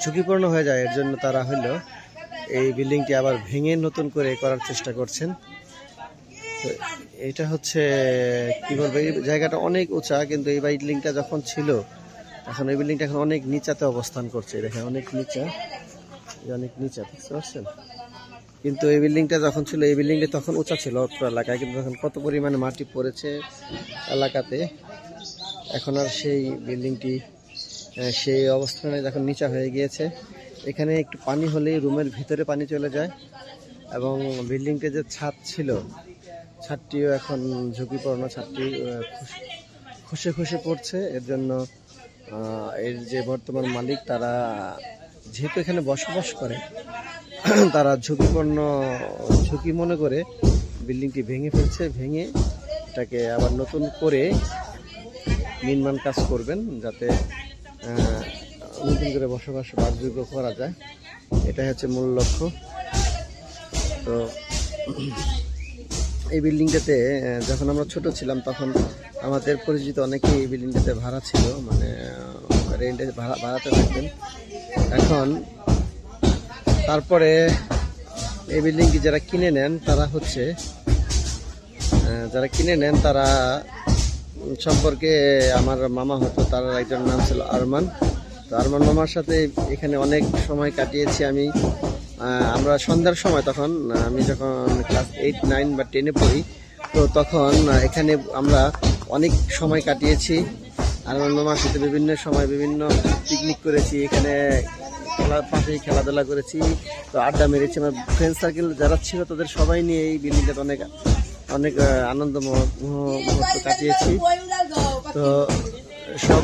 ঝুঁকিপূর্ণ হয়ে যায়, এর জন্য তারা এই বিল্ডিংটি আবার ভেঙে নতুন করে করার চেষ্টা করছেন। তো এটা হচ্ছে কি বলবো, এই জায়গাটা অনেক উঁচা, কিন্তু এই বিল্ডিংটা যখন ছিল এখন এই বিল্ডিংটা এখন অনেক নিচাতে অবস্থান করছে। দেখেন অনেক নিচা, বুঝতে পারছেন? কিন্তু এই বিল্ডিংটা যখন ছিল, এই বিল্ডিংটা তখন উঁচা ছিল অত্র এলাকায়, কিন্তু এখন কত পরিমাণে মাটি পড়েছে এলাকাতে, এখন আর সেই বিল্ডিংটি সেই অবস্থানে যখন নিচা হয়ে গিয়েছে। এখানে একটু পানি হলেই রুমের ভিতরে পানি চলে যায়, এবং বিল্ডিংটা যে ছাদ ছিল, ছাদটিও এখন ঝুঁকিপূর্ণ, ছাদটি খসে পড়ছে। এর জন্য এর যে বর্তমান মালিক, তারা যেহেতু এখানে বসবাস করে, তারা ঝুঁকি মনে করে বিল্ডিংটি ভেঙে ফেলছে। ভেঙে এটাকে আবার নতুন করে নির্মাণ কাজ করবেন, যাতে নতুন করে বাসযোগ্য করা যায়। এটাই হচ্ছে মূল লক্ষ্য। তো এই বিল্ডিংটাতে যখন আমরা ছোট ছিলাম, তখন আমাদের পরিচিত অনেকেই এই বিল্ডিংটাতে ভাড়া ছিল, মানে রেন্টে ভাড়াতে থাকতেন। এখন তারপরে এই বিল্ডিংটি যারা কিনে নেন, তারা সম্পর্কে আমার মামা হতো, তার একজন নাম ছিল আরমান। তো আরমান মামার সাথে এখানে অনেক সময় কাটিয়েছি আমি। আমরা সন্ধ্যার সময়, তখন আমি যখন ক্লাস 8, 9 বা 10-এ পড়ি, তো তখন এখানে আমরা অনেক সময় কাটিয়েছি আরমান মামার সাথে। বিভিন্ন সময় বিভিন্ন পিকনিক করেছি, এখানে পাশেই খেলাধুলা করেছি, তো আড্ডা মেরেছি। আমার ফ্রেন্ড সার্কেল যারা ছিল তাদের সবাই নিয়ে এই বিল্ডিংটাতে অনেক আনন্দ মুহূর্ত কাটিয়েছি। তো সব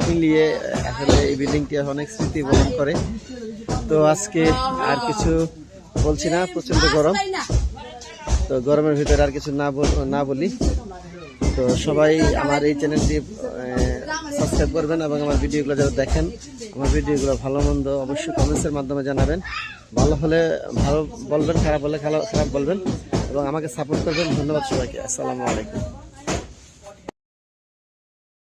মিলিয়ে আসলে এই বিল্ডিংটি অনেক স্মৃতি বহন করে। তো আজকে আর কিছু বলছি না, প্রচন্ড গরম। তো গরমের ভিতরে আর কিছু না বলি। তো সবাই আমার এই চ্যানেলটি সাবস্ক্রাইব করবেন, এবং আমার ভিডিওগুলো যারা দেখেন, আমার ভিডিওগুলো ভালো মন্দ অবশ্যই কমেন্টসের মাধ্যমে জানাবেন। ভালো হলে ভালো বলবেন, খারাপ হলে খারাপ বলবেন, এবং আমাকে সাপোর্ট করবেন। ধন্যবাদ সবাইকে। আসসালামু আলাইকুম।